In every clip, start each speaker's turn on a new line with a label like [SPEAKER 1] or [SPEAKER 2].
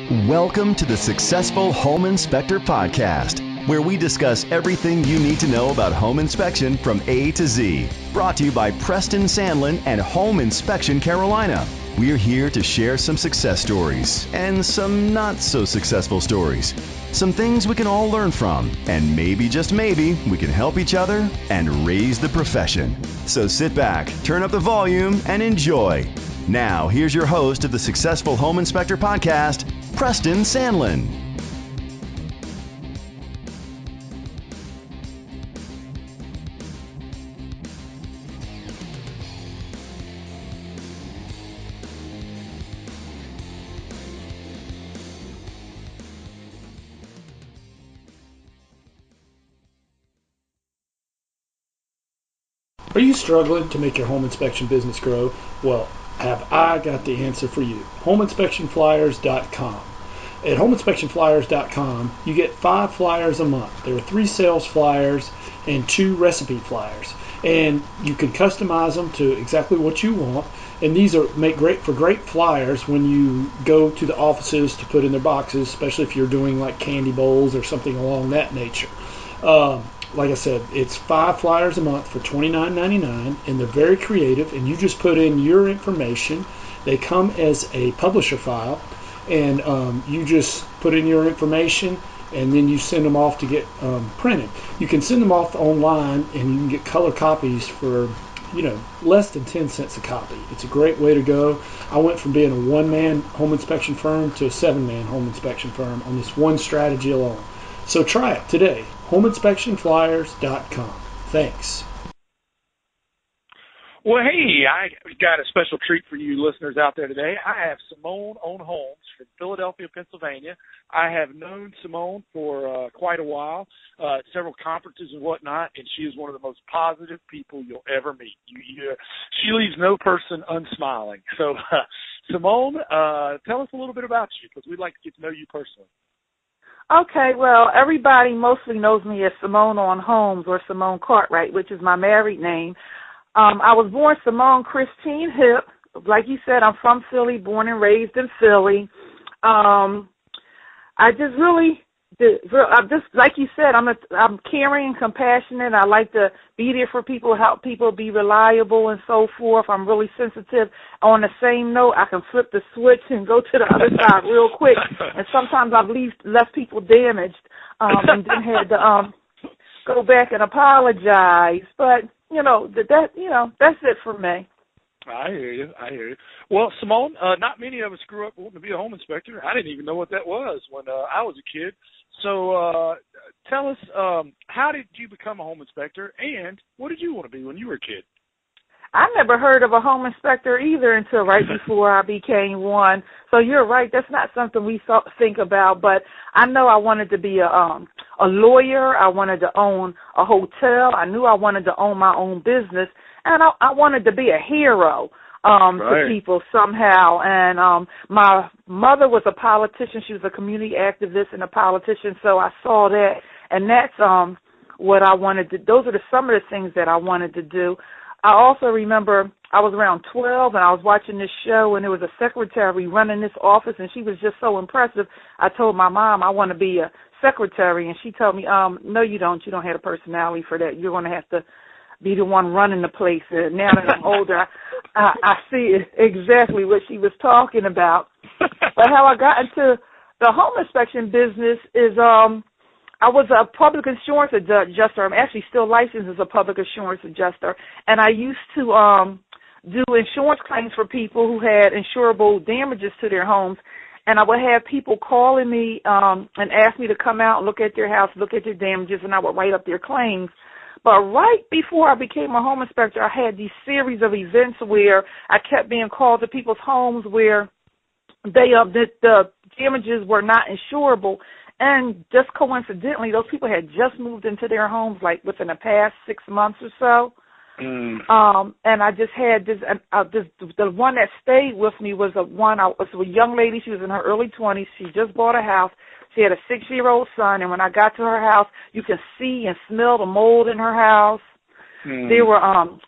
[SPEAKER 1] Welcome to the Successful Home Inspector Podcast, where we discuss everything you need to know about home inspection from A to Z. Brought to you by Preston Sandlin and Home Inspection Carolina. We're here to share some success stories and some not so successful stories. Some things we can all learn from, and maybe, just maybe, we can help each other and raise the profession. So sit back, turn up the volume, and enjoy. Now, here's your host of the Successful Home Inspector Podcast, Preston Sandlin.
[SPEAKER 2] Are you struggling to make your home inspection business grow? Well, have I got the answer for you. HomeInspectionFlyers.com. At HomeInspectionFlyers.com, you get 5 flyers a month. There are 3 sales flyers and 2 recipe flyers. And you can customize them to exactly what you want. And these make great flyers when you go to the offices to put in their boxes, especially if you're doing like candy bowls or something along that nature. Like I said, it's 5 flyers a month for $29.99, and they're very creative, and you just put in your information. They come as a publisher file, and you just put in your information, and then you send them off to get printed. You can send them off online, and you can get color copies for less than 10 cents a copy. It's a great way to go. I went from being a 1-man home inspection firm to a 7-man home inspection firm on this one strategy alone. So try it today. HomeInspectionFlyers.com. Thanks.
[SPEAKER 3] Well, hey, I got a special treat for you listeners out there today. I have Simone on Homes from Philadelphia, Pennsylvania. I have known Simone for quite a while, several conferences and whatnot, and she is one of the most positive people you'll ever meet. She leaves no person unsmiling. So, Simone, tell us a little bit about you, because we'd like to get to know you personally.
[SPEAKER 4] Okay, well, everybody mostly knows me as Simone on Homes, or Simone Cartwright, which is my married name. I was born Simone Christine Hip. Like you said, I'm from Philly, born and raised in Philly. I'm just like you said, I'm caring and compassionate. I like to be there for people, help people, be reliable and so forth. I'm really sensitive. On the same note, I can flip the switch and go to the other side real quick. And sometimes I've left people damaged, and then had to go back and apologize. But that's it for me.
[SPEAKER 3] I hear you. Well, Simone, not many of us grew up wanting to be a home inspector. I didn't even know what that was when I was a kid. So tell us, how did you become a home inspector, and what did you want to be when you were a kid?
[SPEAKER 4] I never heard of a home inspector either until right before I became one. So you're right, that's not something we think about, but I know I wanted to be a lawyer. I wanted to own a hotel. I knew I wanted to own my own business, and I wanted to be a hero to people somehow. And my mother was a politician. She was a community activist and a politician, so I saw that, and that's what I wanted to. Those are some of the things that I wanted to do. I also remember I was around 12, and I was watching this show, and there was a secretary running this office, and she was just so impressive. I told my mom I want to be a secretary, and she told me, no, you don't. You don't have a personality for that. You're going to have to be the one running the place. And now that I'm older, I see exactly what she was talking about. But how I got into the home inspection business is I was a public insurance adjuster. I'm actually still licensed as a public insurance adjuster, and I used to do insurance claims for people who had insurable damages to their homes, and I would have people calling me and ask me to come out and look at their house, look at their damages, and I would write up their claims. But right before I became a home inspector, I had these series of events where I kept being called to people's homes where the damages were not insurable. And just coincidentally, those people had just moved into their homes like within the past 6 months or so. And I just had this, the one that stayed with me was a young lady. She was in her early 20s. She just bought a house. She had a 6-year-old son. And when I got to her house, you could see and smell the mold in her house. There were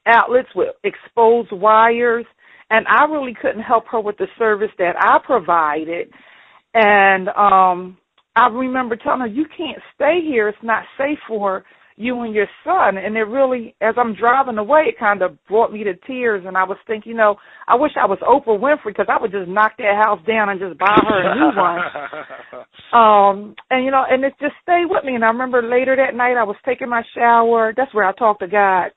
[SPEAKER 4] outlets with exposed wires. And I really couldn't help her with the service that I provided. And I remember telling her, you can't stay here. It's not safe for you and your son. And it really, as I'm driving away, it kind of brought me to tears. And I was thinking, I wish I was Oprah Winfrey, because I would just knock that house down and just buy her a new one. And it just stayed with me. And I remember later that night I was taking my shower. That's where I talked to God.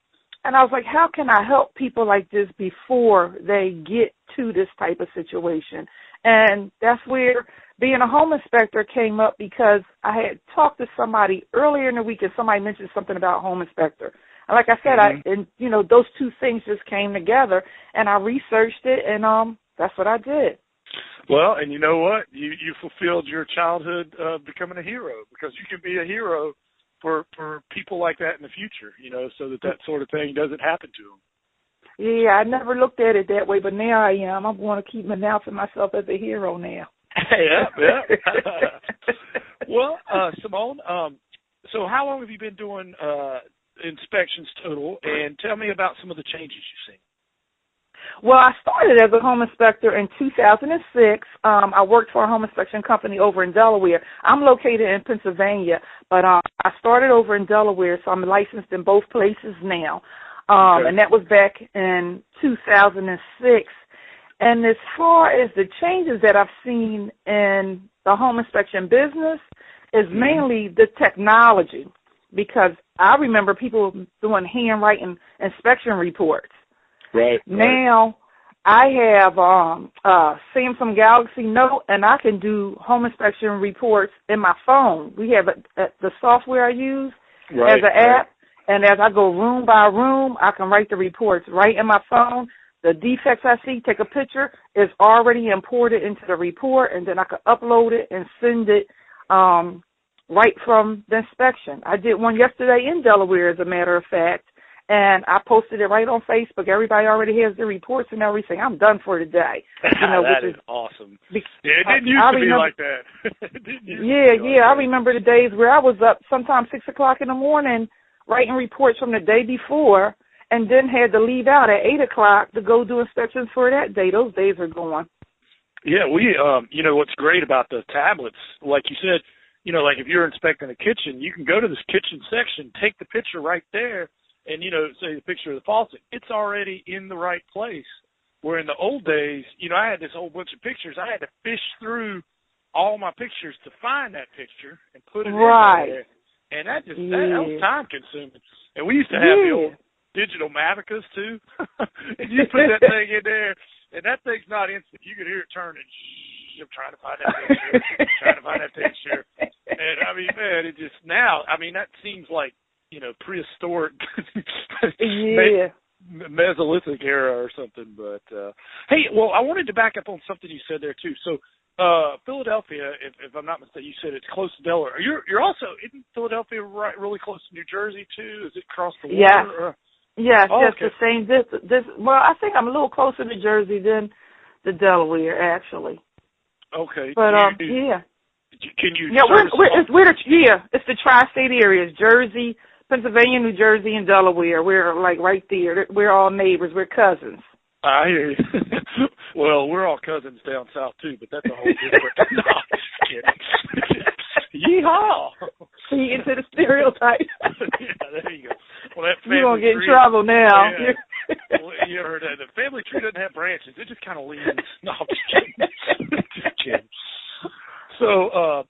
[SPEAKER 4] And I was like, how can I help people like this before they get to this type of situation? And that's where being a home inspector came up, because I had talked to somebody earlier in the week and somebody mentioned something about home inspector. And like I said, those two things just came together, and I researched it, and that's what I did.
[SPEAKER 3] Well, and you know what? You fulfilled your childhood becoming a hero, because you can be a hero for people like that in the future, so that sort of thing doesn't happen to them.
[SPEAKER 4] Yeah, I never looked at it that way, but now I am. I'm going to keep announcing myself as a hero now.
[SPEAKER 3] Yeah. Well, Simone, so how long have you been doing inspections total? And tell me about some of the changes you've seen.
[SPEAKER 4] Well, I started as a home inspector in 2006. I worked for a home inspection company over in Delaware. I'm located in Pennsylvania, but I started over in Delaware, so I'm licensed in both places now. Okay. And that was back in 2006. And as far as the changes that I've seen in the home inspection business is mainly the technology, because I remember people doing handwriting inspection reports.
[SPEAKER 3] Right.
[SPEAKER 4] Now I have Samsung Galaxy Note, and I can do home inspection reports in my phone. We have the software I use as an app, and as I go room by room, I can write the reports right in my phone. The defects I see, take a picture, is already imported into the report, and then I can upload it and send it right from the inspection. I did one yesterday in Delaware, as a matter of fact, and I posted it right on Facebook. Everybody already has their reports and everything. I'm done for today.
[SPEAKER 3] That is awesome. It didn't used to be like that.
[SPEAKER 4] I remember the days where I was up sometimes 6 o'clock in the morning writing reports from the day before, and then had to leave out at 8 o'clock to go do inspections for that day. Those days are gone.
[SPEAKER 3] Yeah, we, what's great about the tablets, like you said, like if you're inspecting a kitchen, you can go to this kitchen section, take the picture right there, and, say the picture of the faucet, it's already in the right place. Where in the old days, I had this whole bunch of pictures. I had to fish through all my pictures to find that picture and put it in there. And that was time consuming. And we used to have the old digital Mavicas too. And you put that thing in there, and that thing's not instant. You could hear it turning. I'm trying to find that picture. And I mean, man, it just now. I mean, that seems like prehistoric, Mesolithic era or something. But hey, well, I wanted to back up on something you said there too. So Philadelphia, if I'm not mistaken, you said it's close to Delaware. You're also, isn't Philadelphia really close to New Jersey too? Is it across the water?
[SPEAKER 4] Yes, the same distance. Well, I think I'm a little closer to Jersey than the Delaware, actually.
[SPEAKER 3] Okay.
[SPEAKER 4] But
[SPEAKER 3] Can you?
[SPEAKER 4] Yeah, it's the tri-state areas: Jersey, Pennsylvania, New Jersey, and Delaware. We're like right there. We're all neighbors. We're cousins.
[SPEAKER 3] I hear you. Well, we're all cousins down south too, but that's a whole different. No, just kidding. Yeehaw!
[SPEAKER 4] See into the stereotype.
[SPEAKER 3] Yeah, there you go. Well, that family
[SPEAKER 4] you're gonna get in
[SPEAKER 3] tree,
[SPEAKER 4] trouble now.
[SPEAKER 3] Yeah. Well, you ever heard that? The family tree doesn't have branches; it just kind of leans. No, I'm just kidding. Just kidding. So,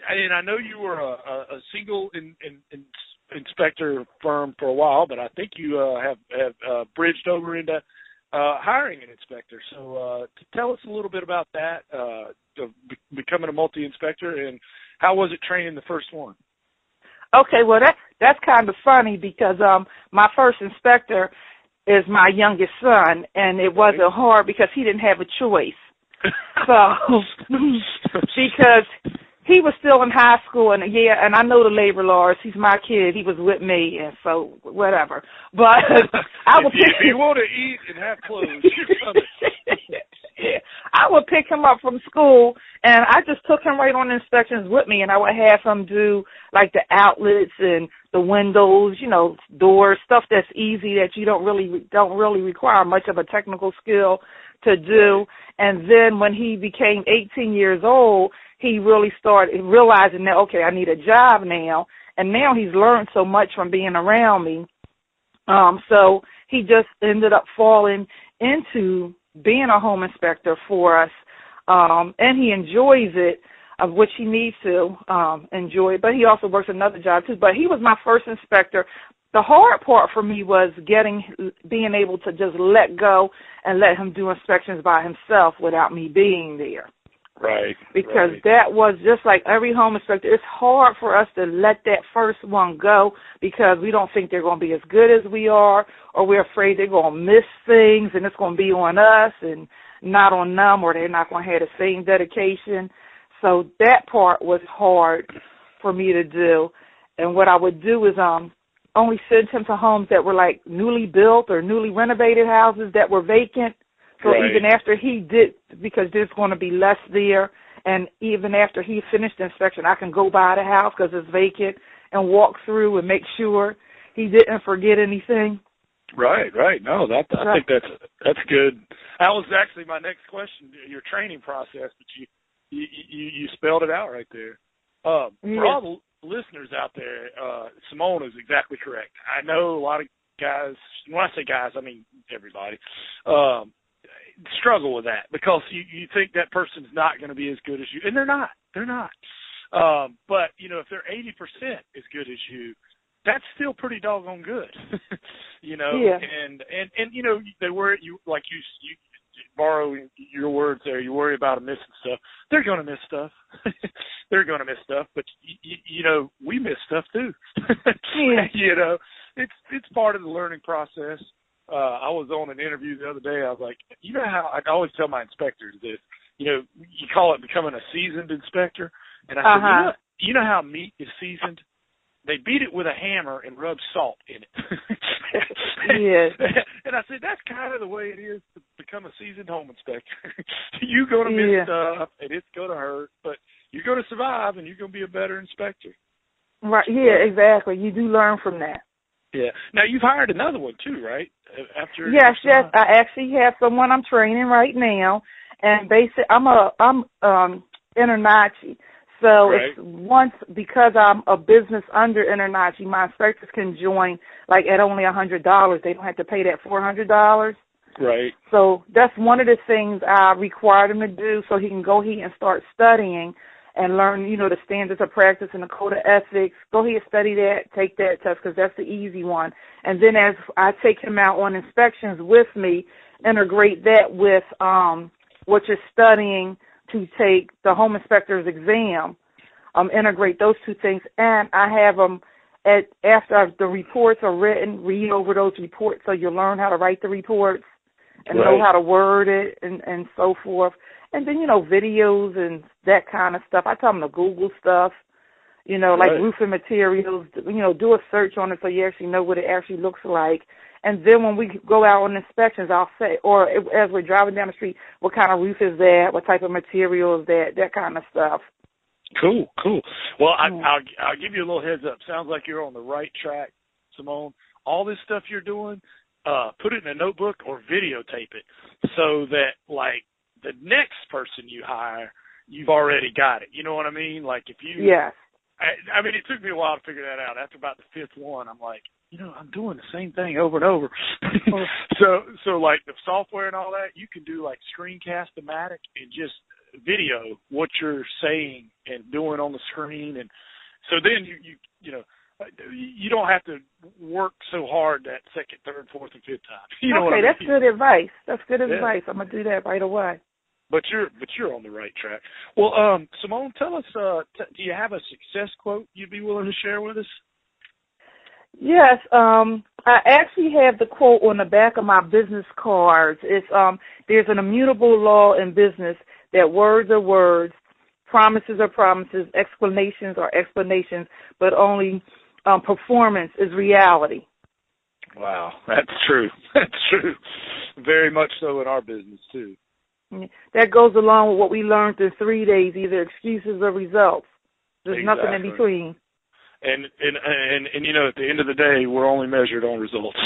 [SPEAKER 3] I know you were a single inspector firm for a while, but I think you have bridged over into hiring an inspector. So tell us a little bit about that, of becoming a multi-inspector, and how was it training the first one?
[SPEAKER 4] Okay, well, that's kind of funny because my first inspector is my youngest son, and it wasn't hard because he didn't have a choice. So, because he was still in high school, and I know the labor laws. He's my kid. He was with me, and so whatever. But
[SPEAKER 3] if you want to eat and have clothes,
[SPEAKER 4] I would pick him up from school, and I just took him right on inspections with me, and I would have him do like the outlets and the windows, doors, stuff that's easy that you don't really require much of a technical skill to do. And then when he became 18 years old, he really started realizing that, okay, I need a job now. And now he's learned so much from being around me. So he just ended up falling into being a home inspector for us. And he enjoys it, of which he needs to enjoy it. But he also works another job, too. But he was my first inspector. The hard part for me was being able to just let go and let him do inspections by himself without me being there.
[SPEAKER 3] Right.
[SPEAKER 4] Because that was just like every home inspector. It's hard for us to let that first one go because we don't think they're going to be as good as we are, or we're afraid they're going to miss things and it's going to be on us and not on them, or they're not going to have the same dedication. So that part was hard for me to do. And what I would do is only send him to homes that were like newly built or newly renovated houses that were vacant. So even after he did, because there's going to be less there, and even after he finished the inspection, I can go by the house because it's vacant and walk through and make sure he didn't forget anything.
[SPEAKER 3] Right. No, I think that's good. That was actually my next question, your training process, but you spelled it out right there. For all the listeners out there, Simone is exactly correct. I know a lot of guys, when I say guys, I mean everybody, struggle with that because you think that person's not going to be as good as you, and they're not. But, if they're 80% as good as you, that's still pretty doggone good,
[SPEAKER 4] Yeah.
[SPEAKER 3] And they worry, you borrow your words there, you worry about them missing stuff. They're going to miss stuff. But, we miss stuff too.
[SPEAKER 4] Yeah.
[SPEAKER 3] It's part of the learning process. I was on an interview the other day. I was like, how I always tell my inspectors this, you call it becoming a seasoned inspector. And I said, you know how meat is seasoned? They beat it with a hammer and rub salt in it.
[SPEAKER 4] Yes.
[SPEAKER 3] And I said, that's kind of the way it is to become a seasoned home inspector. You're going to miss stuff, and it's going to hurt, but you're going to survive, and you're going to be a better inspector.
[SPEAKER 4] Right. Yeah, exactly. You do learn from that.
[SPEAKER 3] Yeah. Now, you've hired another one, too, right?
[SPEAKER 4] Yes. I actually have someone I'm training right now, and basically I'm InterNACHI. So it's once, because I'm a business under InterNACHI, my inspectors can join like at only $100. They don't have to pay that $400.
[SPEAKER 3] Right.
[SPEAKER 4] So that's one of the things I required him to do, so he can go ahead and start studying and learn, the standards of practice and the code of ethics. Go ahead and study that, take that test, because that's the easy one. And then as I take him out on inspections with me, integrate that with what you're studying to take the home inspector's exam, integrate those two things. And I have them, after the reports are written, read over those reports so you learn how to write the reports and know how to word it and so forth. And then, videos and that kind of stuff. I tell them to Google stuff, like roofing materials, do a search on it so you actually know what it actually looks like. And then when we go out on inspections, I'll say, or as we're driving down the street, what kind of roof is that? What type of material is that kind of stuff.
[SPEAKER 3] Cool. Well, I'll give you a little heads up. Sounds like you're on the right track, Simone. All this stuff you're doing, put it in a notebook or videotape it so that, like, the next person you hire, you've already got it. You know what I mean? Like, if you...
[SPEAKER 4] Yes.
[SPEAKER 3] I mean, it took me a while to figure that out. After about the fifth one, I'm like, I'm doing the same thing over and over. So like the software and all that, you can do like Screencast-O-Matic and just video what you're saying and doing on the screen. And so then you don't have to work so hard that second, third, fourth, and fifth time. You know what I mean?
[SPEAKER 4] That's good advice. Advice. I'm going to do that right away.
[SPEAKER 3] But you're on the right track. Well, Simone, tell us, do you have a success quote you'd be willing to share with us?
[SPEAKER 4] Yes, I actually have the quote on the back of my business cards. It's there's an immutable law in business that words are words, promises are promises, explanations are explanations, but only performance is reality.
[SPEAKER 3] Wow, that's true. That's true. Very much so in our business too.
[SPEAKER 4] That goes along with what we learned in 3 days, either excuses or results. There's nothing in between.
[SPEAKER 3] And at the end of the day, we're only measured on results.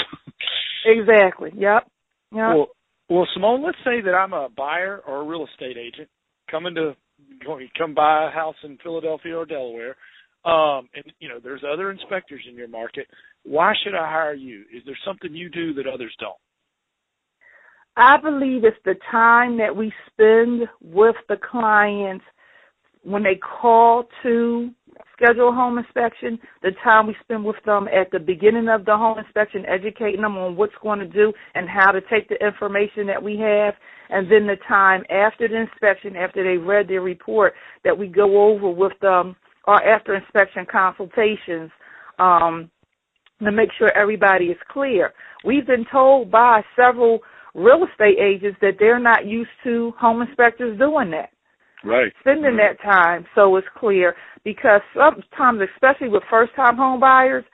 [SPEAKER 4] Exactly. Yep.
[SPEAKER 3] Well, Well, Simone, let's say that I'm a buyer or a real estate agent come buy a house in Philadelphia or Delaware, and there's other inspectors in your market. Why should I hire you? Is there something you do that others don't?
[SPEAKER 4] I believe it's the time that we spend with the clients when they call to schedule a home inspection, the time we spend with them at the beginning of the home inspection, educating them on what's going to do and how to take the information that we have, and then the time after the inspection, after they read their report, that we go over with them, or after inspection consultations, to make sure everybody is clear. We've been told by several real estate agents that they're not used to home inspectors doing that.
[SPEAKER 3] Right.
[SPEAKER 4] Spending that time so it's clear, because sometimes, especially with first-time home buyers,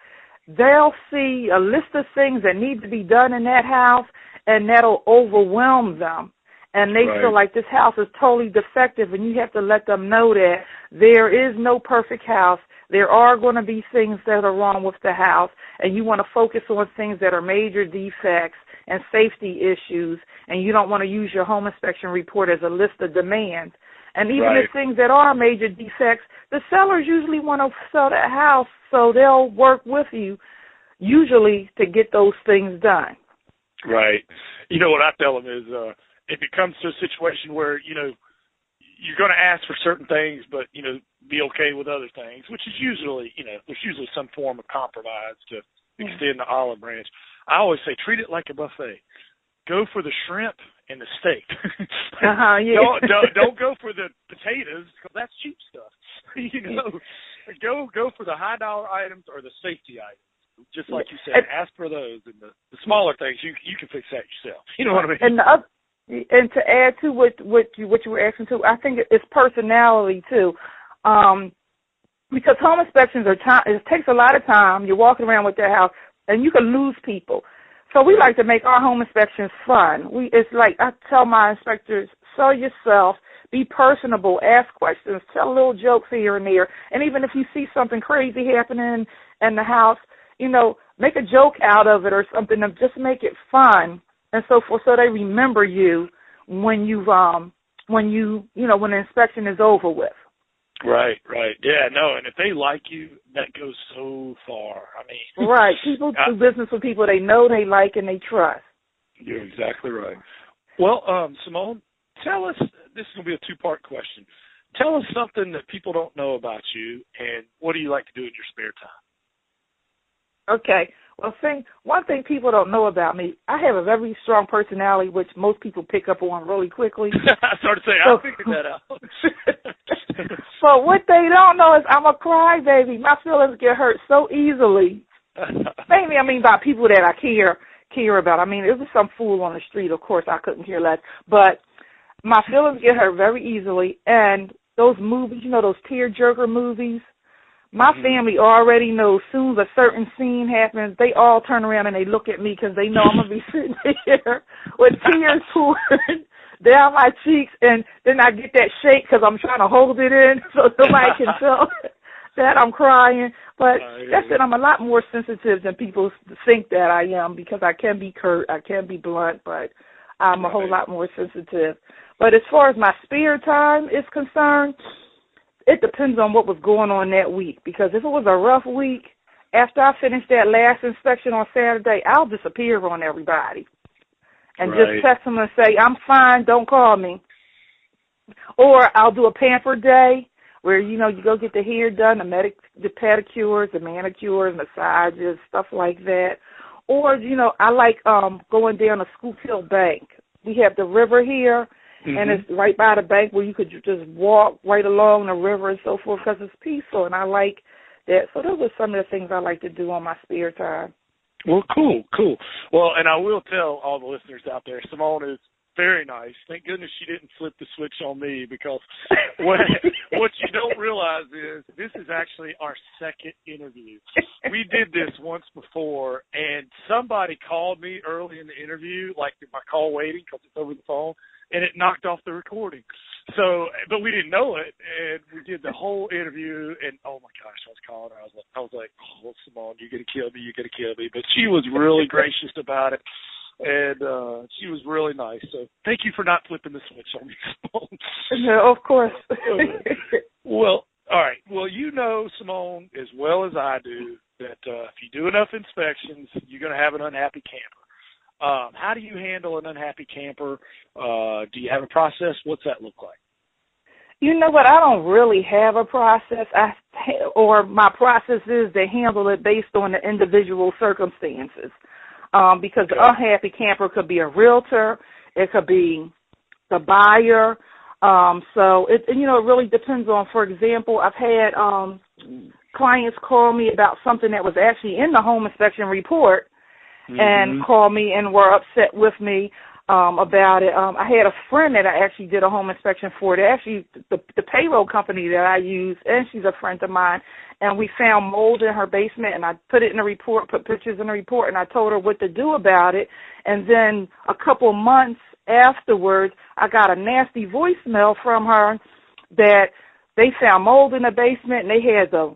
[SPEAKER 4] they'll see a list of things that need to be done in that house, and that'll overwhelm them. And they feel like this house is totally defective, and you have to let them know that there is no perfect house. There are going to be things that are wrong with the house, and you want to focus on things that are major defects and safety issues, and you don't want to use your home inspection report as a list of demands. And even the things that are major defects, the sellers usually want to sell that house, so they'll work with you usually to get those things done.
[SPEAKER 3] Right. You know what I tell them is if it comes to a situation where, you're going to ask for certain things, but, be okay with other things, which is usually, there's usually some form of compromise to extend the olive branch. I always say treat it like a buffet. Go for the shrimp and the steak. Don't go for the potatoes, because that's cheap stuff. Go for the high dollar items or the safety items. Just like you said, ask for those, and the smaller things you can fix that yourself. You know what I mean?
[SPEAKER 4] And to add to what you were asking to, I think it's personality too, because home inspections it takes a lot of time. You're walking around with their house, and you can lose people. So we like to make our home inspections fun. It's like I tell my inspectors, sell yourself, be personable, ask questions, tell little jokes here and there. And even if you see something crazy happening in the house, make a joke out of it or something, and just make it fun. And so they remember you when when the inspection is over with.
[SPEAKER 3] Right. Yeah, no, and if they like you, that goes so far.
[SPEAKER 4] Right. People do business with people they know, they like, and they trust.
[SPEAKER 3] You're exactly right. Well, Simone, tell us, this is going to be a two-part question. Tell us something that people don't know about you, and what do you like to do in your spare time?
[SPEAKER 4] Okay. Well, one thing people don't know about me, I have a very strong personality, which most people pick up on really quickly.
[SPEAKER 3] I started saying, I figured that out.
[SPEAKER 4] So what they don't know is I'm a crybaby. My feelings get hurt so easily. Mainly, by people that I care about. It was some fool on the street, of course, I couldn't care less. But my feelings get hurt very easily. And those movies, those tearjerker movies, my family already knows as soon as a certain scene happens, they all turn around and they look at me because they know I'm going to be sitting here with tears pouring down my cheeks, and then I get that shake because I'm trying to hold it in so nobody can tell that I'm crying. But that's it. I'm a lot more sensitive than people think that I am, because I can be curt, I can be blunt, but I'm a whole lot more sensitive. But as far as my spare time is concerned, it depends on what was going on that week, because if it was a rough week, after I finish that last inspection on Saturday, I'll disappear on everybody and just text them and say, I'm fine, don't call me. Or I'll do a pamper day where, you go get the hair done, the pedicures, the manicures, massages, stuff like that. Or, I like going down to Scoop-Hill Bank. We have the river here. And it's right by the bank where you could just walk right along the river and so forth, because it's peaceful, and I like that. So those are some of the things I like to do on my spare time.
[SPEAKER 3] Well, cool. Well, and I will tell all the listeners out there, Simone is very nice. Thank goodness she didn't flip the switch on me, because what you don't realize is this is actually our second interview. We did this once before, and somebody called me early in the interview, like my call waiting, because it's over the phone, and it knocked off the recording. So, but we didn't know it, and we did the whole interview, and oh my gosh, I was calling her. I was like, oh, Simone, you're gonna kill me. But she was really gracious about it. And she was really nice. So thank you for not flipping the switch on me, Simone.
[SPEAKER 4] No, of course.
[SPEAKER 3] Well, all right. Well, you know, Simone, as well as I do, that if you do enough inspections, you're going to have an unhappy camper. How do you handle an unhappy camper? Do you have a process? What's that look like?
[SPEAKER 4] You know what? I don't really have a process. My process is to handle it based on the individual circumstances. Because the unhappy camper could be a realtor, it could be the buyer. So it really depends on. For example, I've had clients call me about something that was actually in the home inspection report, and call me and were upset with me about it. I had a friend that I actually did a home inspection for. They actually the payroll company that I use, and she's a friend of mine. And we found mold in her basement, and I put it in the report, put pictures in the report, and I told her what to do about it. And then a couple of months afterwards, I got a nasty voicemail from her that they found mold in the basement, and they had the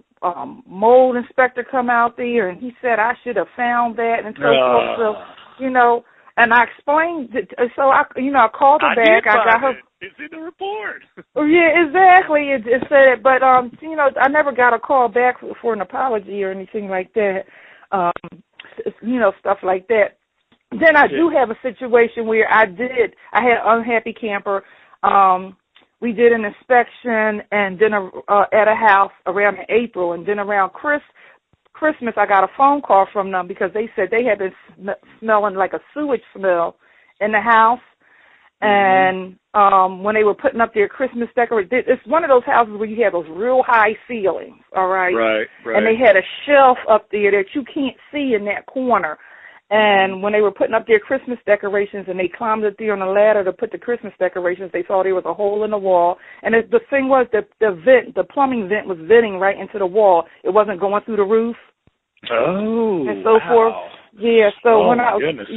[SPEAKER 4] mold inspector come out there, and he said I should have found that, and so forth. So, and I explained it. So I called her back. I got her.
[SPEAKER 3] It's in the report.
[SPEAKER 4] Yeah, exactly. It said it, but I never got a call back for an apology or anything like that. Stuff like that. Then I do have a situation where I had an unhappy camper. We did an inspection and then at a house around April, and then around Christmas I got a phone call from them because they said they had been smelling like a sewage smell in the house. And when they were putting up their Christmas decorations, it's one of those houses where you have those real high ceilings, all right?
[SPEAKER 3] Right.
[SPEAKER 4] And they had a shelf up there that you can't see in that corner. And when they were putting up their Christmas decorations and they climbed up there on a ladder to put the Christmas decorations, they saw there was a hole in the wall. And the thing was that the plumbing vent was venting right into the wall. It wasn't going through the roof.
[SPEAKER 3] Oh,
[SPEAKER 4] and so forth. Yeah, so
[SPEAKER 3] goodness.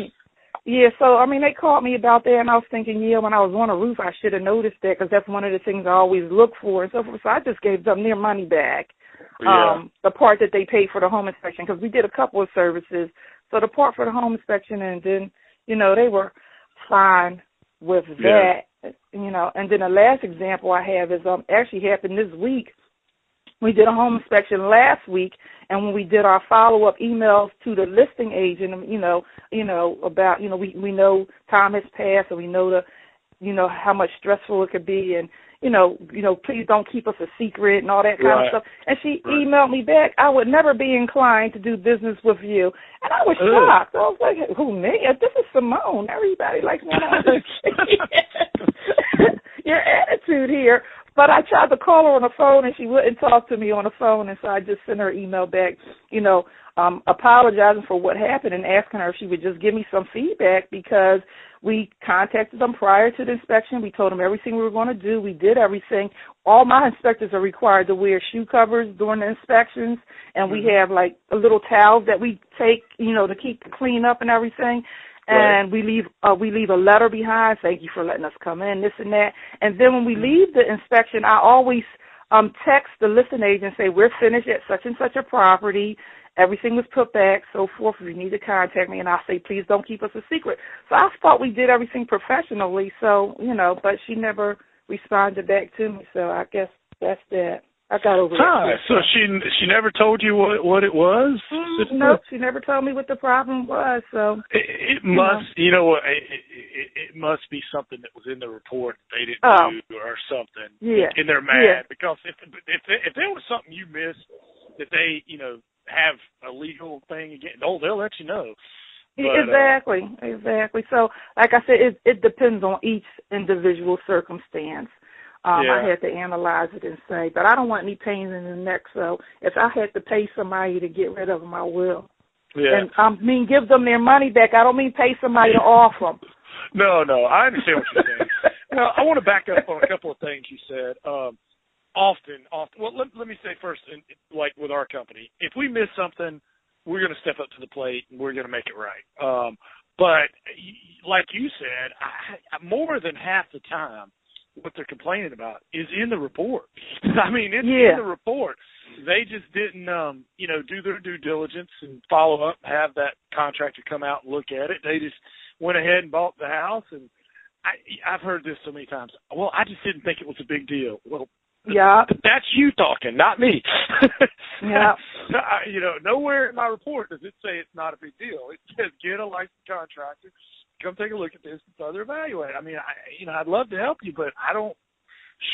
[SPEAKER 4] Yeah, so, they called me about that, and I was thinking, when I was on a roof, I should have noticed that because that's one of the things I always look for and so forth. So I just gave them their money back, the part that they paid for the home inspection, because we did a couple of services. So the part for the home inspection, and then, they were fine with that, And then the last example I have is actually happened this week. We did a home inspection last week, and when we did our follow-up emails to the listing agent, about, we know time has passed, and we know how much stressful it could be, and, please don't keep us a secret and all that kind of stuff. And she emailed me back, I would never be inclined to do business with you. And I was shocked. I was like, who, me? This is Simone. Everybody likes me. Your attitude here. But I tried to call her on the phone, and she wouldn't talk to me on the phone, and so I just sent her an email back, apologizing for what happened and asking her if she would just give me some feedback because we contacted them prior to the inspection. We told them everything we were going to do. We did everything. All my inspectors are required to wear shoe covers during the inspections, and we have, like, a little towels that we take, to keep the clean up and everything. And we leave a letter behind. Thank you for letting us come in, this and that. And then when we leave the inspection, I always text the listing agent and say, we're finished at such and such a property. Everything was put back, so forth. If you need to contact me, and I say, please don't keep us a secret. So I thought we did everything professionally. So but she never responded back to me. So I guess that's that. I got over it.
[SPEAKER 3] So she never told you what it was?
[SPEAKER 4] No, she never told me what the problem was. So
[SPEAKER 3] it must, it must be something that was in the report they didn't do or something.
[SPEAKER 4] Yeah,
[SPEAKER 3] and they're mad because if there was something you missed that they have a legal thing again, they'll let you know. But,
[SPEAKER 4] exactly. So like I said, it depends on each individual circumstance. I had to analyze it and say, but I don't want any pain in the neck, so if I had to pay somebody to get rid of them, I will.
[SPEAKER 3] Yeah.
[SPEAKER 4] And give them their money back. I don't mean pay somebody to off them.
[SPEAKER 3] No, I understand what you're saying. Now, I want to back up on a couple of things you said. Often, well, let me say first, like with our company, if we miss something, we're going to step up to the plate and we're going to make it right. But like you said, I more than half the time, what they're complaining about is in the report. I mean, it's in the report. They just didn't, do their due diligence and follow up, have that contractor come out and look at it. They just went ahead and bought the house. And I've heard this so many times. Well, I just didn't think it was a big deal. Well,
[SPEAKER 4] yeah,
[SPEAKER 3] that's you talking, not me.
[SPEAKER 4] Yeah.
[SPEAKER 3] Nowhere in my report does it say it's not a big deal. It says get a licensed contractor, come take a look at this and further evaluate. I mean, I'd love to help you, but I don't.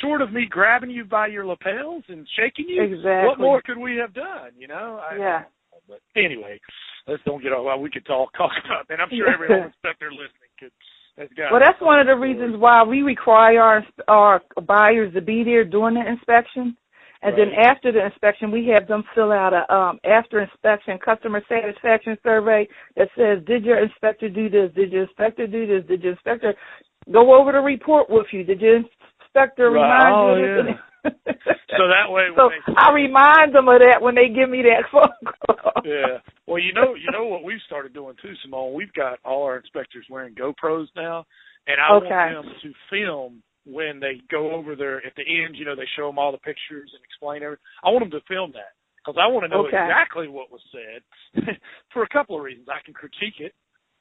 [SPEAKER 3] Short of me grabbing you by your lapels and shaking you,
[SPEAKER 4] exactly.
[SPEAKER 3] What more could we have done?
[SPEAKER 4] Yeah.
[SPEAKER 3] But anyway, let's don't get off. Well, we could talk about, and I'm sure every home inspector listening could.
[SPEAKER 4] Well, that's one of the reasons why we require our buyers to be there during the inspection. And then after the inspection, we have them fill out a after inspection customer satisfaction survey that says, did your inspector do this? Did your inspector do this? Did your inspector go over the report with you? Did your inspector remind you?
[SPEAKER 3] Yeah. So that way,
[SPEAKER 4] I remind them of that when they give me that phone call.
[SPEAKER 3] Yeah. Well, you know what we've started doing too, Simone. We've got all our inspectors wearing GoPros now, and I want them to film when they go over there at the end. They show them all the pictures and explain everything. I want them to film that because I want to know exactly what was said for a couple of reasons. I can critique it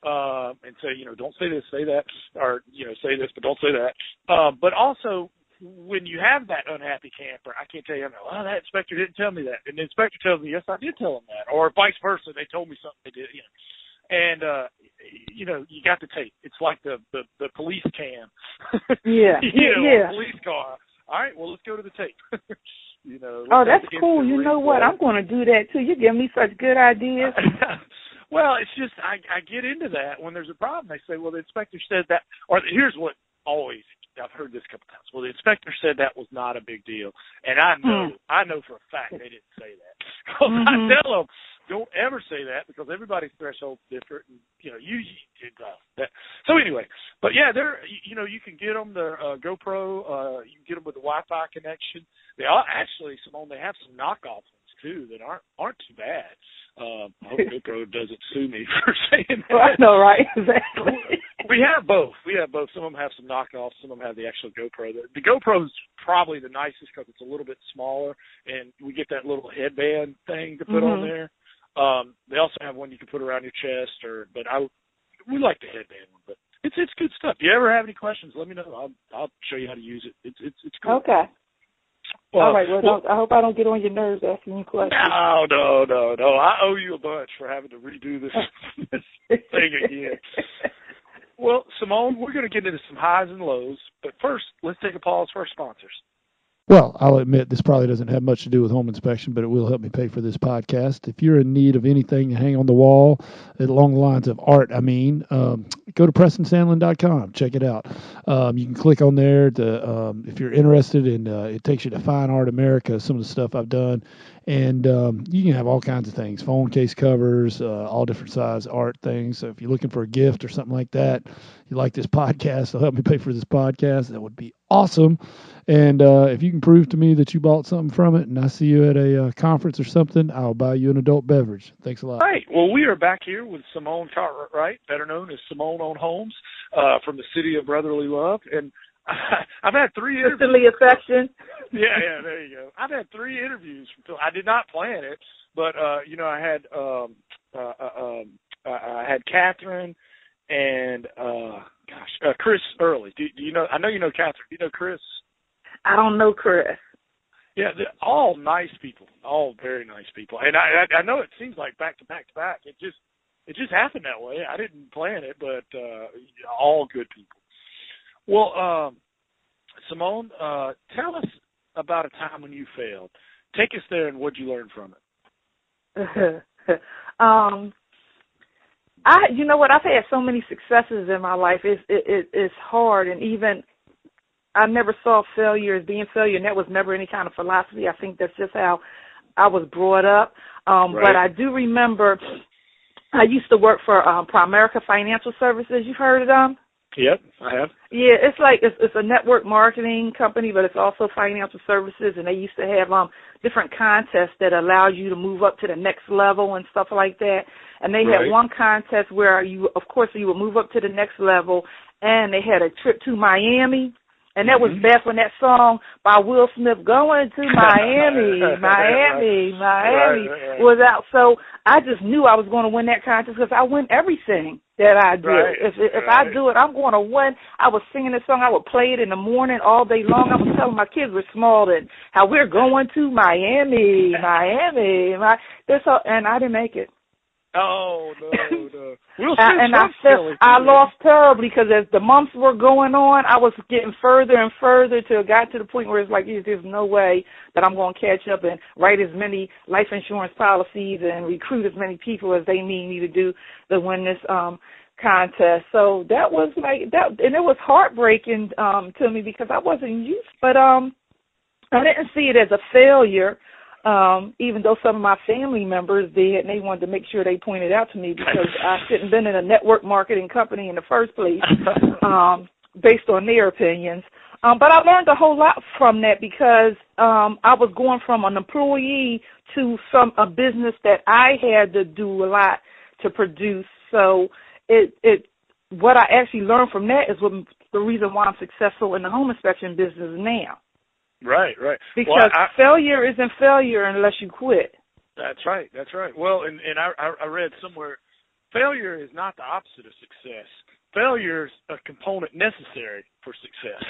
[SPEAKER 3] and say, don't say this, say that, or say this, but don't say that. But also, when you have that unhappy camper, I can't tell you, that inspector didn't tell me that. And the inspector tells me, yes, I did tell him that. Or vice versa, they told me something they did, And, you got the tape. It's like the police cam.
[SPEAKER 4] Yeah.
[SPEAKER 3] Police car. All right, well, let's go to the tape.
[SPEAKER 4] That's cool. You know what? I'm going to do that, too. You're giving me such good ideas.
[SPEAKER 3] Well, it's just I get into that when there's a problem. They say, well, the inspector said that. Or here's what always – I've heard this a couple times. Well, the inspector said that was not a big deal, and I know for a fact they didn't say that. Because I tell them, don't ever say that because everybody's threshold's different, and you that. So anyway, but yeah, they're you can get them the GoPro, you can get them with the Wi-Fi connection. They all actually, Simone, they have some knockoff ones too that aren't too bad. I hope GoPro doesn't sue me for saying that.
[SPEAKER 4] Well, I know, right? Exactly.
[SPEAKER 3] We have both. Some of them have some knockoffs. Some of them have the actual GoPro. The GoPro is probably the nicest because it's a little bit smaller, and we get that little headband thing to put on there. They also have one you can put around your chest, we like the headband one, but it's good stuff. If you ever have any questions, let me know. I'll show you how to use it. It's cool.
[SPEAKER 4] Okay. All right. Well, I hope I don't get on your nerves asking you questions.
[SPEAKER 3] No. I owe you a bunch for having to redo this thing again. Well, Simone, we're going to get into some highs and lows, but first, let's take a pause for our sponsors.
[SPEAKER 2] Well, I'll admit this probably doesn't have much to do with home inspection, but it will help me pay for this podcast. If you're in need of anything to hang on the wall, along the lines of art, go to PrestonSandlin.com. Check it out. You can click on there if you're interested, and it takes you to Fine Art America, some of the stuff I've done. And you can have all kinds of things, phone case covers, all different size art things. So if you're looking for a gift or something like that, you like this podcast, it'll help me pay for this podcast. That would be awesome. And if you can prove to me that you bought something from it and I see you at a conference or something, I'll buy you an adult beverage. Thanks a lot.
[SPEAKER 3] All right. Well, we are back here with Simone Cartwright, better known as Simone on Homes, from the city of brotherly love. And I've had 3 interviews.
[SPEAKER 4] Sisterly affection.
[SPEAKER 3] Yeah, there you go. I've had 3 interviews. I did not plan it, but, I had Catherine and, Chris Early. Do you know? I know you know Catherine. Do you know Chris?
[SPEAKER 4] I don't know Chris.
[SPEAKER 3] Yeah, they're all nice people, all very nice people. And I know it seems like back to back. It just happened that way. I didn't plan it, but all good people. Well, Simone, tell us about a time when you failed. Take us there, and what'd you learn from it?
[SPEAKER 4] You know what? I've had so many successes in my life. It's hard, and even I never saw failure as being failure, and that was never any kind of philosophy. I think that's just how I was brought up.
[SPEAKER 3] Right.
[SPEAKER 4] But I do remember I used to work for Primerica Financial Services. You've heard of them?
[SPEAKER 3] Yep, I have.
[SPEAKER 4] Yeah, it's a network marketing company, but it's also financial services, and they used to have different contests that allow you to move up to the next level and stuff like that. And they had one contest where you would move up to the next level, and they had a trip to Miami, And that was back when that song by Will Smith, Going to Miami, Miami, Miami, was out. So I just knew I was going to win that contest because I win everything that I do. If I do it, I'm going to win. I was singing this song. I would play it in the morning all day long. I was telling my kids were small and how we're going to Miami, Miami. And I didn't make it.
[SPEAKER 3] Oh, no.
[SPEAKER 4] And I lost terribly because as the months were going on, I was getting further and further till it got to the point where it's like, there's no way that I'm going to catch up and write as many life insurance policies and recruit as many people as they need me to do to win this contest. So that was like that, and it was heartbreaking to me because I wasn't used, but I didn't see it as a failure. Even though some of my family members did, and they wanted to make sure they pointed out to me because I shouldn't have been in a network marketing company in the first place, based on their opinions. But I learned a whole lot from that because I was going from an employee to a business that I had to do a lot to produce. So what I actually learned from that is the reason why I'm successful in the home inspection business now.
[SPEAKER 3] Right.
[SPEAKER 4] Because failure isn't failure unless you quit.
[SPEAKER 3] That's right. Well, and I read somewhere, failure is not the opposite of success. Failure is a component necessary for success,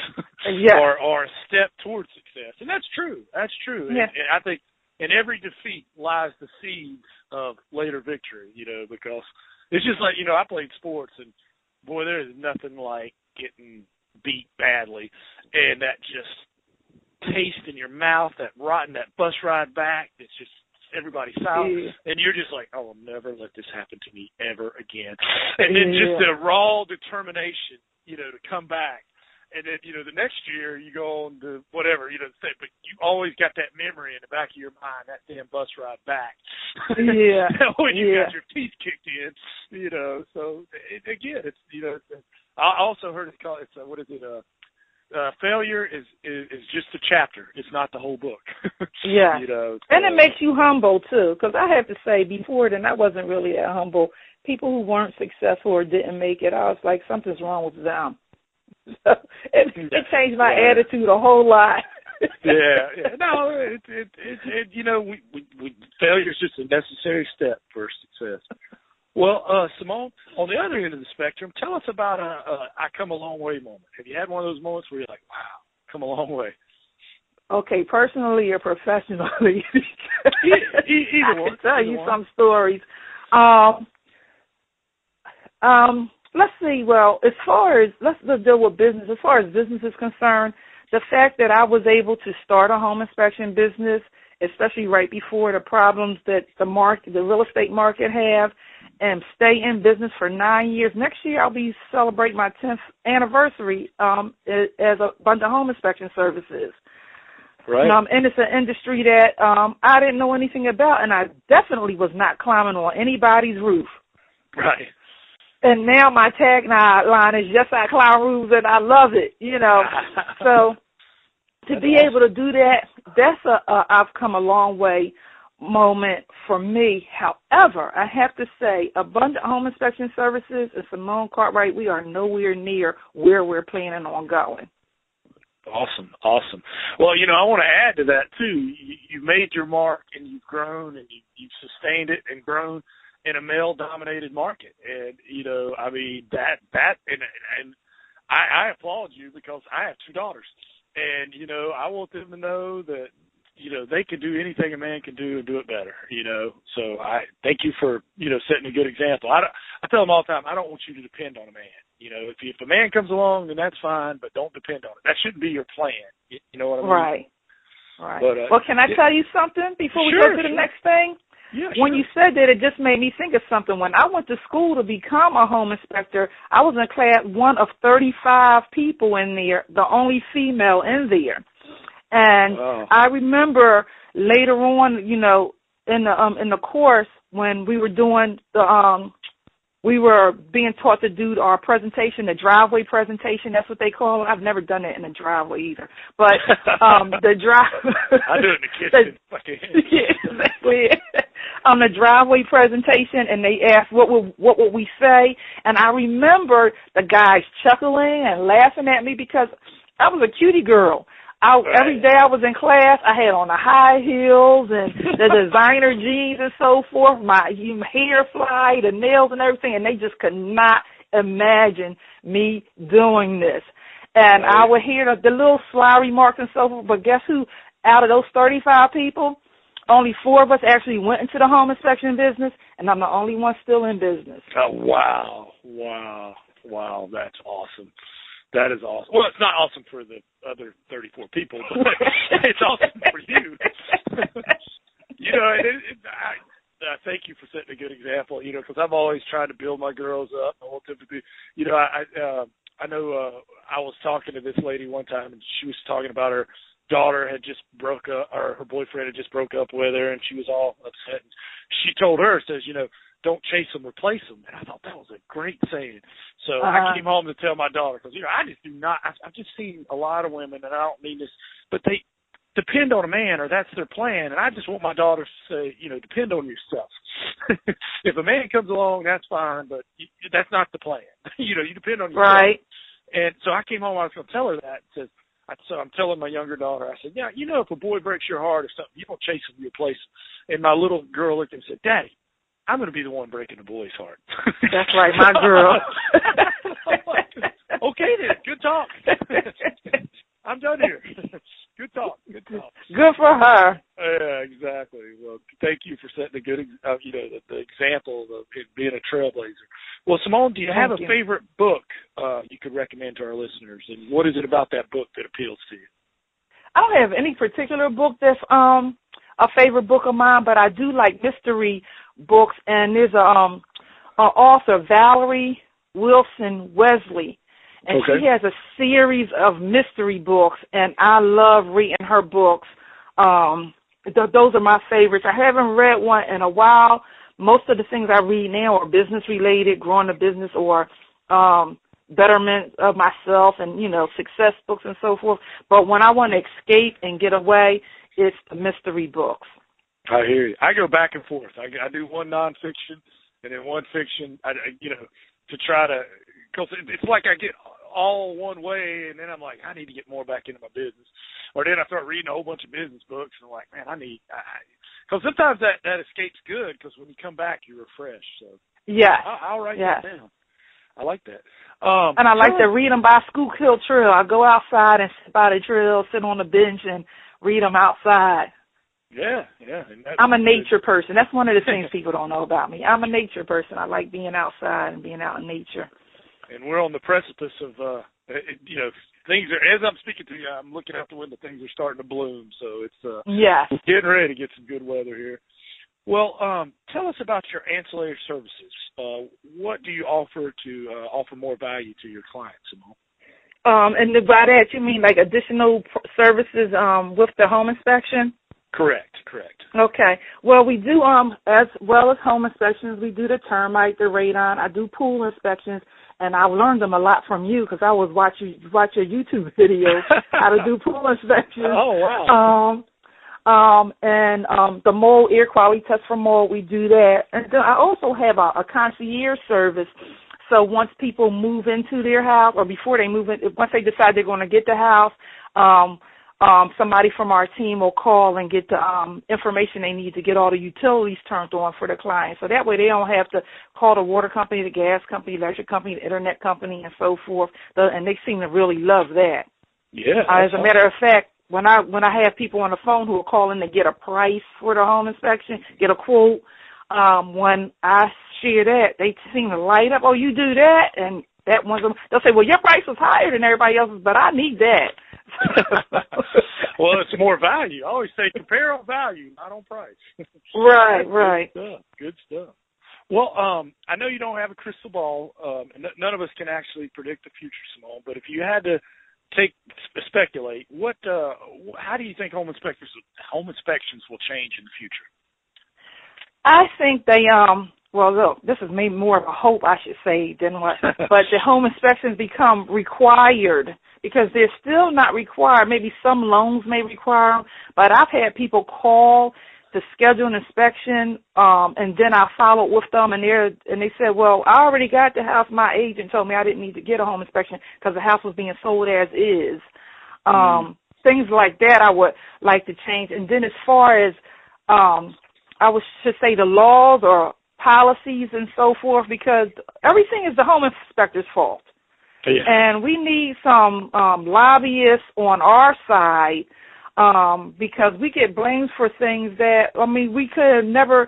[SPEAKER 3] or a step towards success, and that's true. Yeah. And I think in every defeat lies the seeds of later victory. Because it's just like I played sports, and boy, there is nothing like getting beat badly, and that just taste in your mouth, that bus ride back, it's just everybody's silent, and you're just like, I'll never let this happen to me ever again. And then just the raw determination, to come back. And then, the next year you go on to whatever, but you always got that memory in the back of your mind, that damn bus ride back.
[SPEAKER 4] Yeah.
[SPEAKER 3] When you got your teeth kicked in, so again, it's, I also heard it's called, failure is just a chapter. It's not the whole book.
[SPEAKER 4] Yeah. And it makes you humble, too, because I have to say, before then, I wasn't really that humble. People who weren't successful or didn't make it, I was like, something's wrong with them. So it changed my attitude a whole lot.
[SPEAKER 3] Yeah. No, failure is just a necessary step for success. Well, Simone, on the other end of the spectrum, tell us about I come a long way moment. Have you had one of those moments where you're like, wow, come a long way? Okay,
[SPEAKER 4] personally or professionally?
[SPEAKER 3] Either one.
[SPEAKER 4] I can tell you some stories. Let's see. Well, let's deal with business. As far as business is concerned, the fact that I was able to start a home inspection business, especially right before the problems that the real estate market have, and stay in business for 9 years. Next year, I'll be celebrating my 10th anniversary as a bunch of home inspection services.
[SPEAKER 3] Right.
[SPEAKER 4] And it's an industry that I didn't know anything about, and I definitely was not climbing on anybody's roof.
[SPEAKER 3] Right.
[SPEAKER 4] And now my tagline is, yes, I climb roofs, and I love it, So to be able to do that, that's I've come a long way moment for me. However, I have to say, Abundant Home Inspection Services and Simone Cartwright, we are nowhere near where we're planning on going.
[SPEAKER 3] Awesome. Well, I want to add to that, too. You made your mark, and you've grown, and you've sustained it and grown in a male-dominated market. And, and I applaud you because I have two daughters. And, I want them to know that, they can do anything a man can do and do it better, So I thank you for, setting a good example. I tell them all the time, I don't want you to depend on a man. If a man comes along, then that's fine, but don't depend on it. That shouldn't be your plan. You know what I mean? Right. But, well,
[SPEAKER 4] can I tell you something before we go to the next thing?
[SPEAKER 3] Yeah,
[SPEAKER 4] when you said that, it just made me think of something. When I went to school to become a home inspector, I was in class one of 35 people in there, the only female in there. And I remember later on, in the course when we were doing we were being taught to do our presentation, the driveway presentation. That's what they call it. I've never done it in a driveway either. But the drive.
[SPEAKER 3] I do it in the kitchen.
[SPEAKER 4] Yeah, exactly. On the driveway presentation, and they asked what would we say, and I remember the guys chuckling and laughing at me because I was a cutie girl. Every day I was in class, I had on the high heels and the designer jeans and so forth, my hair fly, the nails and everything, and they just could not imagine me doing this. And I would hear the little sly remarks and so forth, but guess who? Out of those 35 people, only 4 of us actually went into the home inspection business, and I'm the only one still in business.
[SPEAKER 3] Oh, wow. That's awesome. That is awesome. Well, it's not awesome for the other 34 people, but it's awesome for you. You know, I thank you for setting a good example, you know, because I've always tried to build my girls up. I want them to be, you know, I know I was talking to this lady one time, and she was talking about her daughter had just broke up, or her boyfriend had just broke up with her, and she was all upset. And she told her, says, you know, don't chase them, replace them. And I thought that was a great saying. So I came home to tell my daughter, because, you know, I just do not, I've just seen a lot of women, and I don't mean this, but they depend on a man, or that's their plan. And I just want my daughters to say, you know, depend on yourself. If a man comes along, that's fine, but that's not the plan. You know, you depend on yourself.
[SPEAKER 4] Right.
[SPEAKER 3] And so I came home, I was going to tell her that, and says, so I'm telling my younger daughter, I said, yeah, you know, if a boy breaks your heart or something, you don't chase him, you replace him. And my little girl looked at me and said, Daddy, I'm going to be the one breaking the boy's heart.
[SPEAKER 4] That's right, my girl.
[SPEAKER 3] Okay, then. Good talk. I'm done here. Good talk. Good
[SPEAKER 4] for her.
[SPEAKER 3] Yeah, exactly. Well, thank you for setting a good, you know, the example of being a trailblazer. Well, Simone, do you have a favorite book you could recommend to our listeners? And what is it about that book that appeals to you?
[SPEAKER 4] I don't have any particular book that's a favorite book of mine, but I do like mystery books. And there's a author, Valerie Wilson Wesley, and she has a series of mystery books, and I love reading her books. Those are my favorites. I haven't read one in a while. Most of the things I read now are business-related, growing a business, or betterment of myself and, you know, success books and so forth. But when I want to escape and get away, it's the mystery books.
[SPEAKER 3] I hear you. I go back and forth. I do one nonfiction and then one fiction, you know, to try to, because it's like I get all one way, and then I'm like, I need to get more back into my business. Or then I start reading a whole bunch of business books, and I'm like, man, because sometimes that escape's good, because when you come back, you're refreshed. So
[SPEAKER 4] yeah,
[SPEAKER 3] I'll write that down. I like that.
[SPEAKER 4] And I like to read them by Schuylkill Trail. I go outside and sit by the trail, sit on the bench, and read them outside.
[SPEAKER 3] Yeah.
[SPEAKER 4] I'm a nature person. That's one of the things people don't know about me. I'm a nature person. I like being outside and being out in nature.
[SPEAKER 3] And we're on the precipice of, you know, things are, as I'm speaking to you, I'm looking out the window, things are starting to bloom. So it's getting ready to get some good weather here. Well, tell us about your ancillary services. What do you offer to offer more value to your clients, Simone?
[SPEAKER 4] And by that, you mean like additional services with the home inspection?
[SPEAKER 3] Correct.
[SPEAKER 4] Okay. Well, we do, as well as home inspections, we do the termite, the radon. I do pool inspections, and I learned them a lot from you because I was watch your YouTube videos how to do pool inspections.
[SPEAKER 3] Oh,
[SPEAKER 4] wow. And the mold, air quality test for mold, we do that. And then I also have a concierge service. So once people move into their house, or before they move in, once they decide they're going to get the house, somebody from our team will call and get the information they need to get all the utilities turned on for the client. So that way they don't have to call the water company, the gas company, electric company, the internet company, and so forth. And they seem to really love that.
[SPEAKER 3] Yeah.
[SPEAKER 4] As a matter of fact, when I have people on the phone who are calling to get a price for the home inspection, get a quote, when I share that, they seem to light up. Oh, you do that? And that one's, they'll say, well, your price was higher than everybody else's, but I need that.
[SPEAKER 3] Well, it's more value. I always say compare on value, not on price.
[SPEAKER 4] Right.
[SPEAKER 3] Good stuff. Well, I know you don't have a crystal ball, and none of us can actually predict the future, Simone, but if you had to speculate, how do you think home inspections will change in the future?
[SPEAKER 4] I think they, well, look, this is maybe more of a hope, I should say, than what, but the home inspections become required, because they're still not required. Maybe some loans may require them, but I've had people call to schedule an inspection, and then I followed with them, and they said, well, I already got the house. My agent told me I didn't need to get a home inspection because the house was being sold as is. Things like that I would like to change. And then as far as, should say the laws or policies and so forth, because everything is the home inspector's fault. Yeah. And we need some lobbyists on our side, because we get blamed for things that, we could never,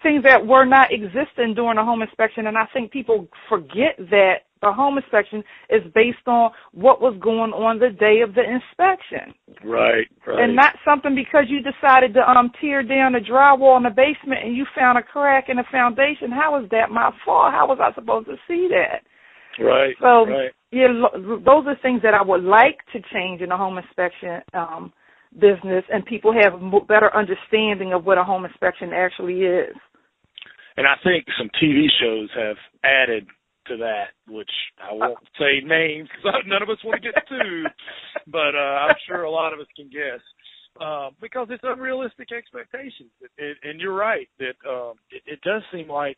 [SPEAKER 4] things that were not existing during a home inspection. And I think people forget that the home inspection is based on what was going on the day of the inspection.
[SPEAKER 3] Right.
[SPEAKER 4] And not something because you decided to tear down the drywall in the basement and you found a crack in the foundation. How is that my fault? How was I supposed to see that?
[SPEAKER 3] Right.
[SPEAKER 4] So, yeah, those are things that I would like to change in the home inspection business, and people have a better understanding of what a home inspection actually is.
[SPEAKER 3] And I think some TV shows have added to that, which I won't say names because none of us want to get sued, but I'm sure a lot of us can guess, because it's unrealistic expectations. And you're right that it does seem like,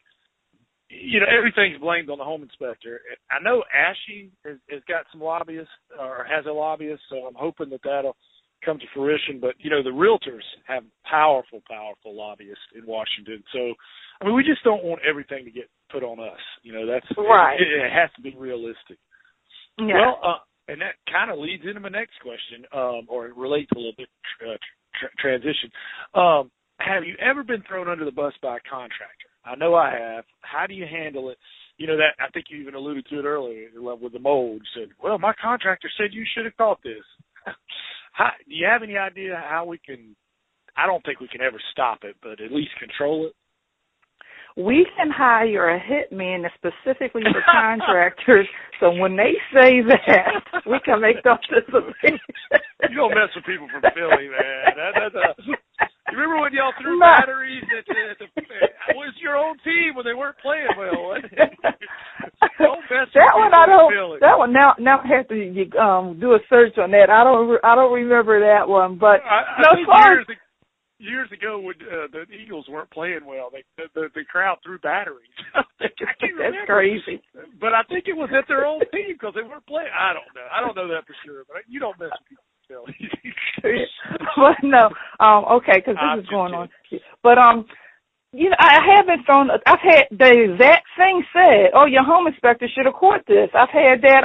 [SPEAKER 3] everything's blamed on the home inspector. I know ASHI has got some lobbyists or has a lobbyist, so I'm hoping that that'll come to fruition. But, the realtors have powerful lobbyists in Washington. So, we just don't want everything to get put on us. That's
[SPEAKER 4] right.
[SPEAKER 3] It has to be realistic.
[SPEAKER 4] Yeah.
[SPEAKER 3] Well, and that kind of leads into my next question, or it relates a little bit, transition. Have you ever been thrown under the bus by a contractor? I know I have. How do you handle it? That I think you even alluded to it earlier with the mold. You said, well, my contractor said you should have caught this. Do you have any idea how we can, I don't think we can ever stop it, but at least control it?
[SPEAKER 4] We can hire a hitman specifically for contractors, so when they say that, we can make them disappear.
[SPEAKER 3] You don't mess with people from Philly, man. You remember when y'all threw batteries at the it was your own team when they weren't playing well. Don't mess with people from Philly. That one, now I have to do a search on that. I don't remember that one, but years ago when the Eagles weren't playing well, the crowd threw batteries.
[SPEAKER 4] That's crazy.
[SPEAKER 3] But I think it was at their own team because they weren't playing. I don't know. I don't know that for sure, but you don't mess with people.
[SPEAKER 4] But no, okay, because this is going on. But I haven't thrown. I've had the exact thing said. Oh, your home inspector should have caught this. I've had that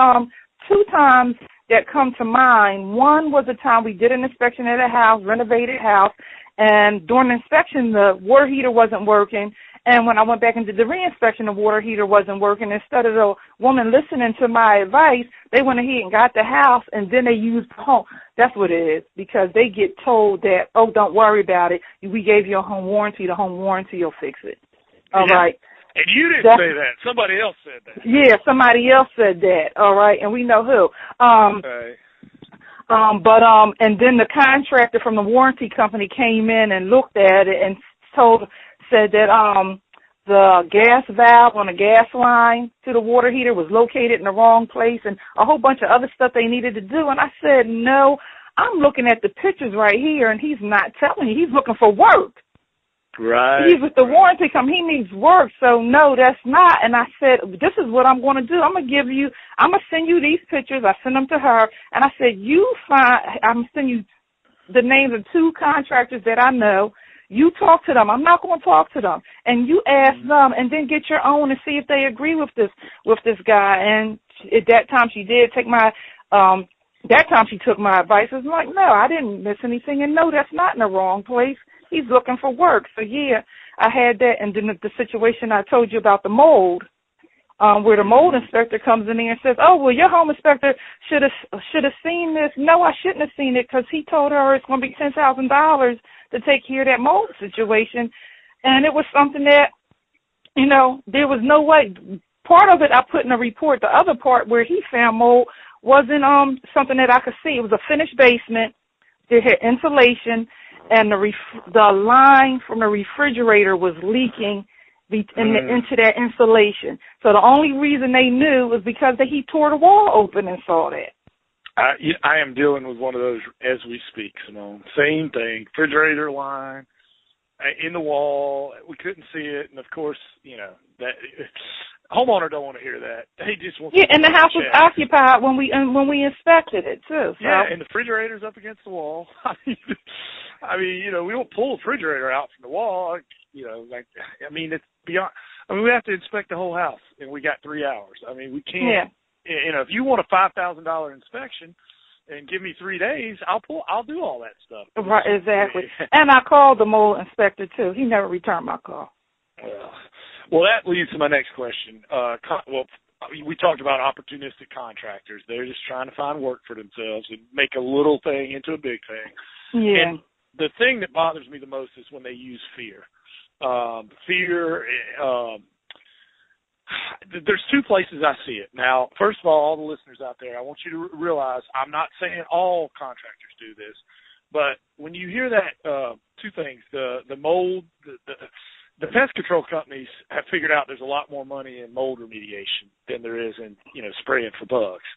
[SPEAKER 4] 2 times that come to mind. One was a time we did an inspection at a house, renovated house, and during the inspection the water heater wasn't working. And when I went back and did the reinspection, the water heater wasn't working. Instead of the woman listening to my advice, they went ahead and got the house, and then they used the home. That's what it is, because they get told that, oh, don't worry about it. We gave you a home warranty. The home warranty will fix it. All right.
[SPEAKER 3] And you didn't say that. Somebody else said that.
[SPEAKER 4] Yeah, somebody else said that. All right, and we know who.
[SPEAKER 3] Okay.
[SPEAKER 4] And then the contractor from the warranty company came in and looked at it and said that the gas valve on the gas line to the water heater was located in the wrong place and a whole bunch of other stuff they needed to do. And I said, no, I'm looking at the pictures right here, and he's not telling you. He's looking for work.
[SPEAKER 3] Right.
[SPEAKER 4] He's with the warranty company. He needs work. So, no, that's not. And I said, this is what I'm going to do. I'm going to send you these pictures. I sent them to her. And I said, I'm going to send you the names of 2 contractors that I know. You talk to them. I'm not going to talk to them. And you ask them and then get your own and see if they agree with this guy. And at that time she did take she took my advice. I was like, no, I didn't miss anything. And no, that's not in the wrong place. He's looking for work. So, yeah, I had that. And then the situation I told you about the mold, where the mold inspector comes in there and says, oh, well, your home inspector should have seen this. No, I shouldn't have seen it because he told her it's going to be $10,000 to take care of that mold situation. And it was something that, there was no way. Part of it I put in the report. The other part where he found mold wasn't something that I could see. It was a finished basement. It had insulation, and the line from the refrigerator was leaking into that insulation. So the only reason they knew was because he tore the wall open and saw that.
[SPEAKER 3] I am dealing with one of those as we speak, Simone. Same thing, refrigerator line, in the wall. We couldn't see it, and of course, that homeowner don't want to hear that. They just want.
[SPEAKER 4] Yeah, and the house was occupied when we inspected it too. So.
[SPEAKER 3] Yeah, and the refrigerator's up against the wall. We don't pull the refrigerator out from the wall. It's beyond. We have to inspect the whole house, and we got 3 hours. We can't. Yeah. If you want a $5,000 inspection and give me 3 days, I'll do all that stuff.
[SPEAKER 4] Right, exactly. And I called the mold inspector too. He never returned my call.
[SPEAKER 3] Well, that leads to my next question. We talked about opportunistic contractors. They're just trying to find work for themselves and make a little thing into a big thing.
[SPEAKER 4] Yeah.
[SPEAKER 3] And the thing that bothers me the most is when they use fear. There's two places I see it. Now, first of all the listeners out there, I want you to realize I'm not saying all contractors do this, but when you hear that, two things, the mold, the pest control companies have figured out there's a lot more money in mold remediation than there is in, spraying for bugs.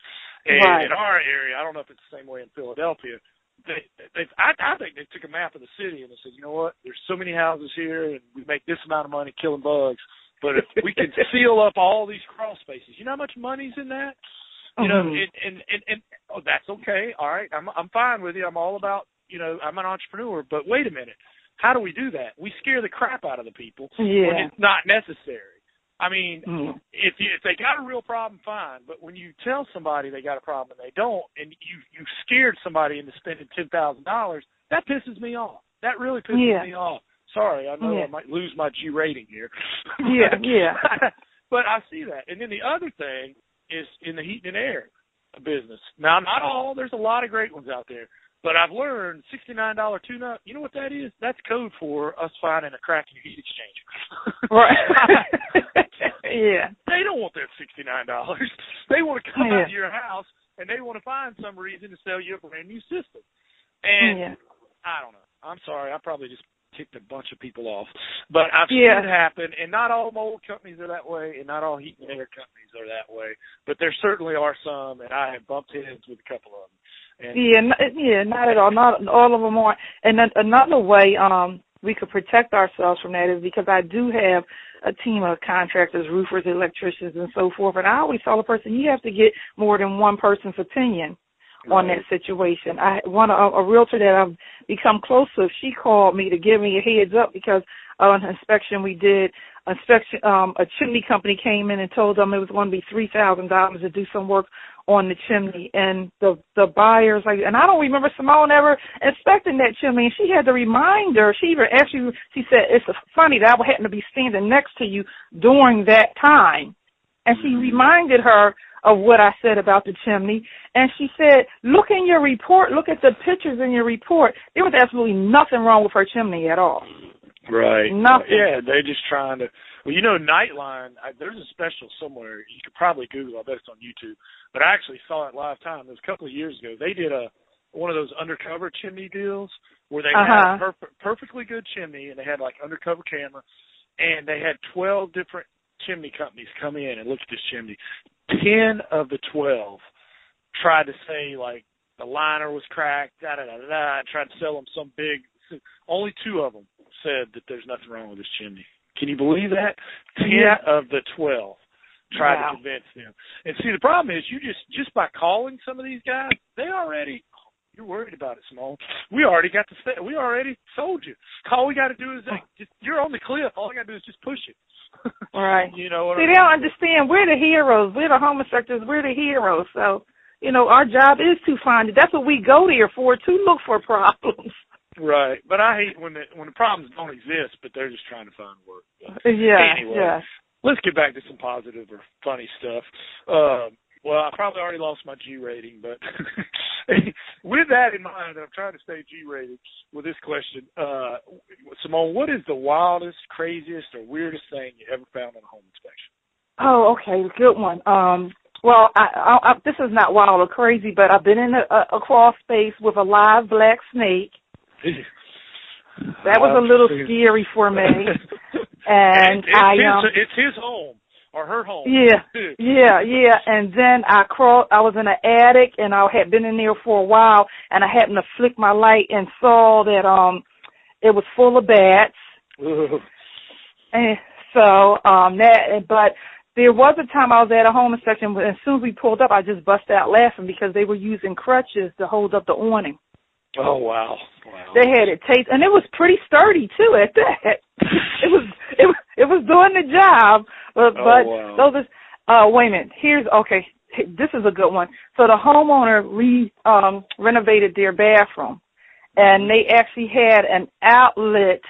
[SPEAKER 3] And
[SPEAKER 4] right.
[SPEAKER 3] In our area, I don't know if it's the same way in Philadelphia, I think they took a map of the city and they said, you know what, there's so many houses here and we make this amount of money killing bugs, but if we can seal up all these crawl spaces, you know how much money's in that? And that's okay. All right. I'm fine with you. I'm all about, I'm an entrepreneur, but wait a minute. How do we do that? We scare the crap out of the people when it's not necessary. If they got a real problem, fine. But when you tell somebody they got a problem and they don't, and you scared somebody into spending $10,000, that pisses me off. That really pisses me off. Sorry, I know I might lose my G rating here. But I see that. And then the other thing is in the heat and air business. Now, not all. There's a lot of great ones out there. But I've learned $69 tune-up, you know what that is? That's code for us finding a crack in your heat exchanger.
[SPEAKER 4] Right. Yeah.
[SPEAKER 3] They don't want that $69. They want to come out to your house, and they want to find some reason to sell you a brand-new system. And I don't know. I'm sorry. I probably just ticked a bunch of people off. But I've seen it happen, and not all mold companies are that way, and not all heat and air companies are that way. But there certainly are some, and I have bumped heads with a couple of them.
[SPEAKER 4] Not at all. Not all of them are. And then another way we could protect ourselves from that is because I do have a team of contractors, roofers, electricians, and so forth. And I always tell a person, you have to get more than one person's opinion on that situation. A realtor that I've become close to, she called me to give me a heads up because of an inspection we did. A chimney company came in and told them it was going to be $3,000 to do some work on the chimney, and the buyers, and I don't remember Simone ever inspecting that chimney, and she had to remind her, she said, it's funny that I would happen to be standing next to you during that time, and she reminded her of what I said about the chimney, and she said, look in your report, look at the pictures in your report, there was absolutely nothing wrong with her chimney at all.
[SPEAKER 3] Right.
[SPEAKER 4] Nothing.
[SPEAKER 3] Yeah, they're just trying to. Well, Nightline, there's a special somewhere. You could probably Google. I bet it's on YouTube. But I actually saw it live time. It was a couple of years ago. They did one of those undercover chimney deals where they had a perfectly good chimney, and they had, undercover camera, and they had 12 different chimney companies come in and look at this chimney. 10 of the 12 tried to say, the liner was cracked, tried to sell them some big. Only 2 of them said that there's nothing wrong with this chimney. Can you believe that? 10 of the 12 tried to convince them. And see, the problem is you just by calling some of these guys, you're worried about it, Simone. We already sold you. All we got to do is you're on the cliff. All I got to do is just push it.
[SPEAKER 4] Right.
[SPEAKER 3] You know what
[SPEAKER 4] See, they don't understand. We're the heroes. We're the home inspectors. We're the heroes. So, our job is to find it. That's what we go there for, to look for problems.
[SPEAKER 3] Right, but I hate when the problems don't exist, but they're just trying to find work.
[SPEAKER 4] Anyway,
[SPEAKER 3] let's get back to some positive or funny stuff. Well, I probably already lost my G rating, but with that in mind, I'm trying to stay G rated with this question. Simone, what is the wildest, craziest, or weirdest thing you ever found in a home inspection?
[SPEAKER 4] Oh, okay, good one. Well, I this is not wild or crazy, but I've been in a crawl space with a live black snake. That was a little scary for me. And
[SPEAKER 3] it's his home or her home.
[SPEAKER 4] Yeah. And then I was in an attic, and I had been in there for a while, and I happened to flick my light and saw that it was full of bats.
[SPEAKER 3] Ooh.
[SPEAKER 4] And so but there was a time I was at a home inspection, but as soon as we pulled up, I just busted out laughing because they were using crutches to hold up the awning.
[SPEAKER 3] Oh, wow.
[SPEAKER 4] They had it taped, and it was pretty sturdy too. At that, it was doing the job. But
[SPEAKER 3] wow.
[SPEAKER 4] those wait a minute. This is a good one. So the homeowner renovated their bathroom, and they actually had an outlet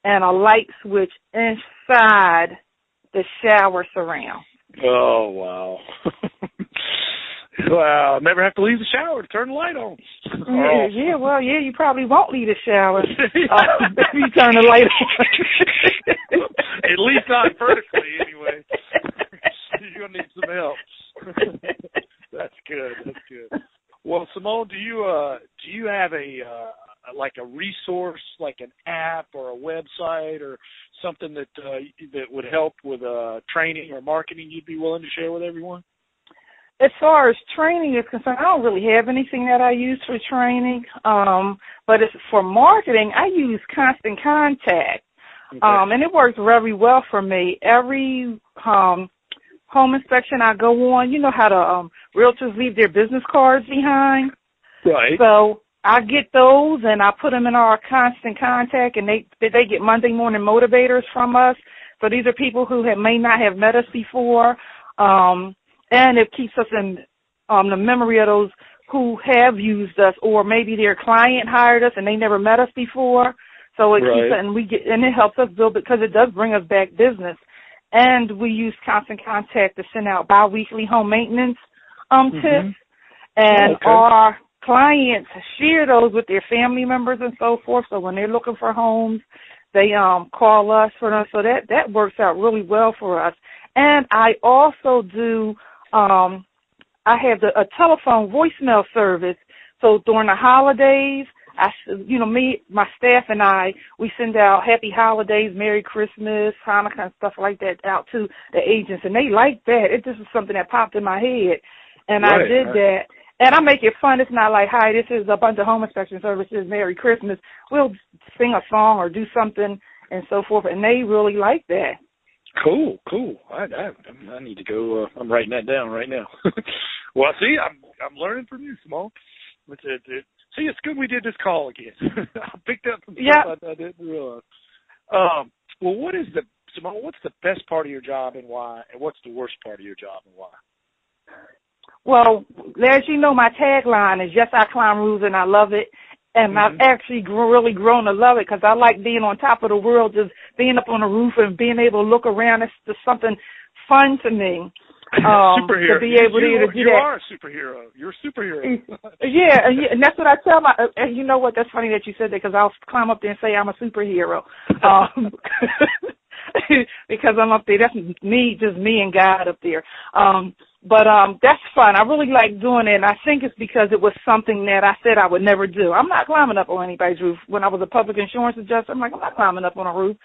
[SPEAKER 4] and a light switch inside the shower surround.
[SPEAKER 3] Oh, wow. Wow, never have to leave the shower to turn the light on.
[SPEAKER 4] Yeah, you probably won't leave the shower if you turn the light on.
[SPEAKER 3] At least not vertically, anyway. You're going to need some help. That's good. Well, Simone, do you have a resource, like an app or a website or something that would help with training or marketing you'd be willing to share with everyone?
[SPEAKER 4] As far as training is concerned, I don't really have anything that I use for training. But for marketing, I use Constant Contact. Okay. And it works very well for me. Every home inspection I go on, you know how the realtors leave their business cards behind? Right. So I get those, and I put them in our Constant Contact, and they get Monday morning motivators from us. So these are people who may not have met us before. And it keeps us in the memory of those who have used us, or maybe their client hired us and they never met us before. So it keeps it, and it helps us build it because it does bring us back business. And we use Constant Contact to send out biweekly home maintenance tips. And our clients share those with their family members and so forth. So when they're looking for homes, they call us for them. So that works out really well for us. And I also do. I have a telephone voicemail service. So during the holidays, my staff and we send out happy holidays, Merry Christmas, Hanukkah, and stuff like that out to the agents, and they like that. It just was something that popped in my head, and I did that. And I make it fun. It's not like, hi, this is a bunch of home inspection services, Merry Christmas. We'll sing a song or do something and so forth, and they really like that.
[SPEAKER 3] Cool. I need to go. I'm writing that down right now. Well, see, I'm learning from you, Simone. See, it's good we did this call again. I picked up some stuff I didn't realize. Well, Simone, what's the best part of your job and why, and what's the worst part of your job and why?
[SPEAKER 4] Well, as you know, my tagline is, yes, I climb roofs and I love it. And I've actually really grown to love it because I like being on top of the world, just being up on the roof and being able to look around. It's just something fun to me.
[SPEAKER 3] Superhero.
[SPEAKER 4] To be able to do that.
[SPEAKER 3] You are a superhero. You're a superhero.
[SPEAKER 4] Yeah, and that's what I tell my. And you know what? That's funny that you said that because I'll climb up there and say I'm a superhero. Because I'm up there. That's me, just me and God up there. But that's fun. I really like doing it, and I think it's because it was something that I said I would never do. I'm not climbing up on anybody's roof. When I was a public insurance adjuster, I'm like, I'm not climbing up on a roof.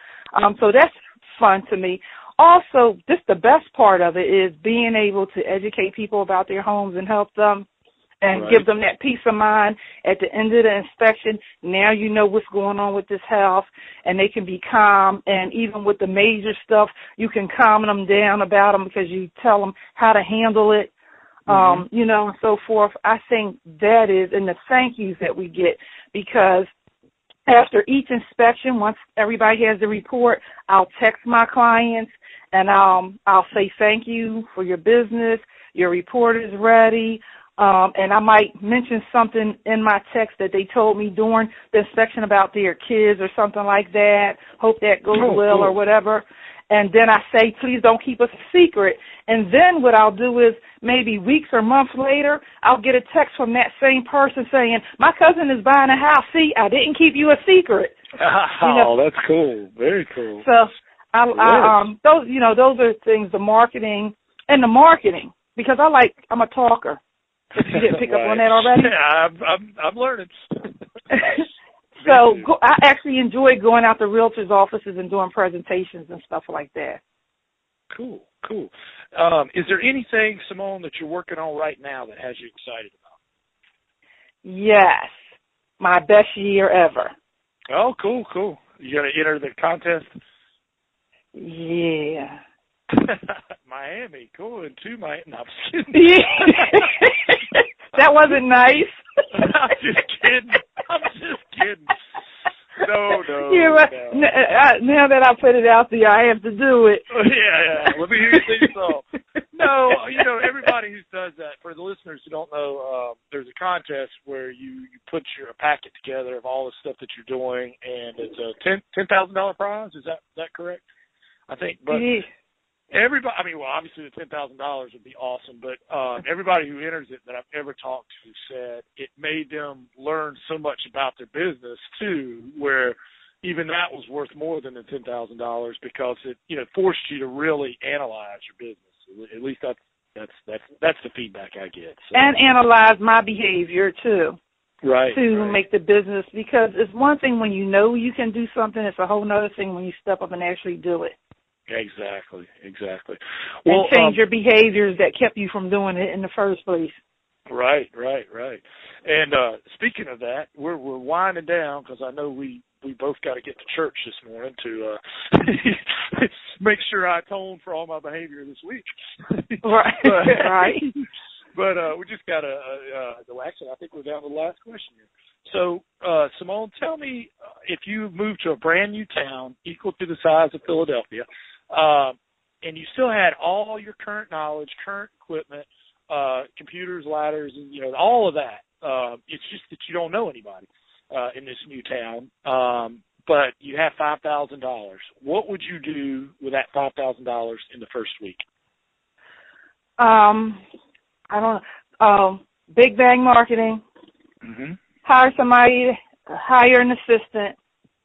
[SPEAKER 4] So that's fun to me. Also, just the best part of it is being able to educate people about their homes and help them and give them that peace of mind at the end of the inspection. Now you know what's going on with this house, and they can be calm. And even with the major stuff, you can calm them down about them because you tell them how to handle it, and so forth. I think that is, and the thank yous that we get, because after each inspection, once everybody has the report, I'll text my clients and I'll say thank you for your business. Your report is ready. And I might mention something in my text that they told me during the inspection about their kids or something like that. Hope that goes well or whatever. And then I say, please don't keep us a secret. And then what I'll do is maybe weeks or months later, I'll get a text from that same person saying, my cousin is buying a house. See, I didn't keep you a secret.
[SPEAKER 3] Oh, that's cool. Very cool.
[SPEAKER 4] So those are things, the marketing, because I'm a talker. If you didn't pick up on that already.
[SPEAKER 3] Yeah, I'm learning.
[SPEAKER 4] So I actually enjoy going out to realtors' offices and doing presentations and stuff like that.
[SPEAKER 3] Cool. Is there anything, Simone, that you're working on right now that has you excited about?
[SPEAKER 4] Yes. My best year ever.
[SPEAKER 3] Oh, cool. You going to enter the contest?
[SPEAKER 4] Yeah.
[SPEAKER 3] Miami, going to Miami. No, I'm just kidding.
[SPEAKER 4] Yeah. That wasn't nice.
[SPEAKER 3] I'm just kidding. No.
[SPEAKER 4] You're right.
[SPEAKER 3] No.
[SPEAKER 4] Now that I put it out there, I have to do it.
[SPEAKER 3] Yeah. Let me hear you say so. No, everybody who does that, for the listeners who don't know, there's a contest where you put your packet together of all the stuff that you're doing, and it's a $10,000 prize. Is that correct? I think, but everybody, I mean, well, obviously the $10,000 would be awesome, but everybody who enters it that I've ever talked to said it made them learn so much about their business too, where even that was worth more than the $10,000 because it, forced you to really analyze your business. At least that's the feedback I get. So.
[SPEAKER 4] And analyze my behavior too.
[SPEAKER 3] Right.
[SPEAKER 4] To make the business, because it's one thing when you know you can do something, it's a whole other thing when you step up and actually do it.
[SPEAKER 3] Exactly.
[SPEAKER 4] Well, and change your behaviors that kept you from doing it in the first place.
[SPEAKER 3] Right. And speaking of that, we're winding down because I know we both got to get to church this morning to make sure I atone for all my behavior this week.
[SPEAKER 4] Right.
[SPEAKER 3] But we just got to actually, I think we're down to the last question here. So, Simone, tell me, if you moved to a brand new town equal to the size of Philadelphia, and you still had all your current knowledge, current equipment, computers, ladders, and all of that. It's just that you don't know anybody in this new town, but you have $5,000. What would you do with that $5,000 in the first week?
[SPEAKER 4] I don't know. Big bang marketing.
[SPEAKER 3] Mm-hmm.
[SPEAKER 4] Hire somebody, hire an assistant,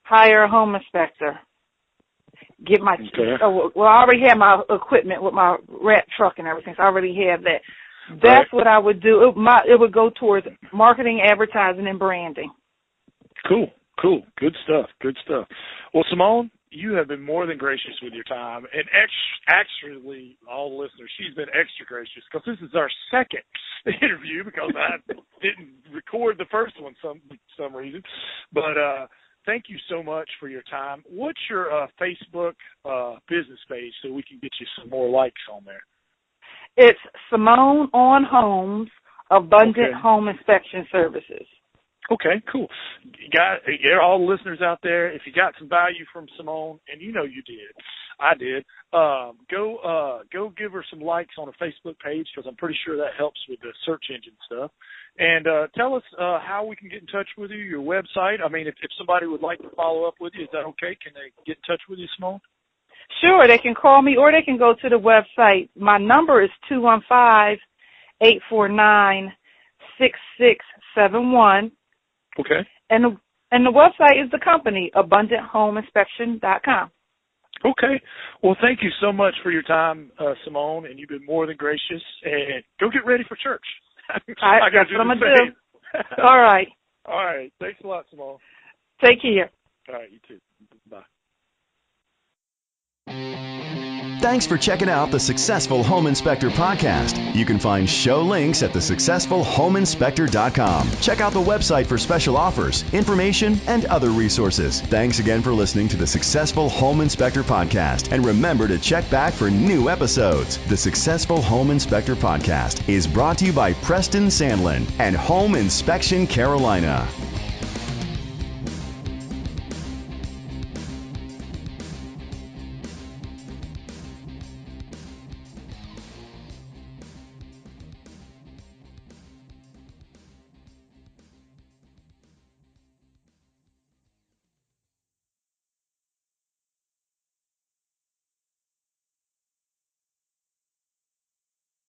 [SPEAKER 4] hire a home inspector. Get my, I already have my equipment with my rat truck and everything, so I already have that. That's what I would do. It would go towards marketing, advertising, and branding.
[SPEAKER 3] Cool. Good stuff. Well, Simone, you have been more than gracious with your time. And actually, all the listeners, she's been extra gracious because this is our second interview because I didn't record the first one some reason. But thank you so much for your time. What's your Facebook business page so we can get you some more likes on there?
[SPEAKER 4] It's Simone on Homes, Abundant Home Inspection Services.
[SPEAKER 3] Okay, cool. All the listeners out there, if you got some value from Simone, and you did, I did, go give her some likes on a Facebook page because I'm pretty sure that helps with the search engine stuff. And tell us how we can get in touch with you, your website. I mean, if somebody would like to follow up with you, is that okay? Can they get in touch with you, Simone?
[SPEAKER 4] Sure, they can call me or they can go to the website. My number is 215-849-6671.
[SPEAKER 3] Okay.
[SPEAKER 4] And the website is the company, AbundantHomeInspection.com.
[SPEAKER 3] Okay. Well, thank you so much for your time, Simone, and you've been more than gracious. And go get ready for church. I got to do what I'm going to do.
[SPEAKER 4] All right.
[SPEAKER 3] All right. Thanks a lot, Simone.
[SPEAKER 4] Take care.
[SPEAKER 3] All right. You too. Bye.
[SPEAKER 1] Thanks for checking out the Successful Home Inspector podcast. You can find show links at thesuccessfulhomeinspector.com. Check out the website for special offers, information, and other resources. Thanks again for listening to the Successful Home Inspector podcast. And remember to check back for new episodes. The Successful Home Inspector podcast is brought to you by Preston Sandlin and Home Inspection Carolina.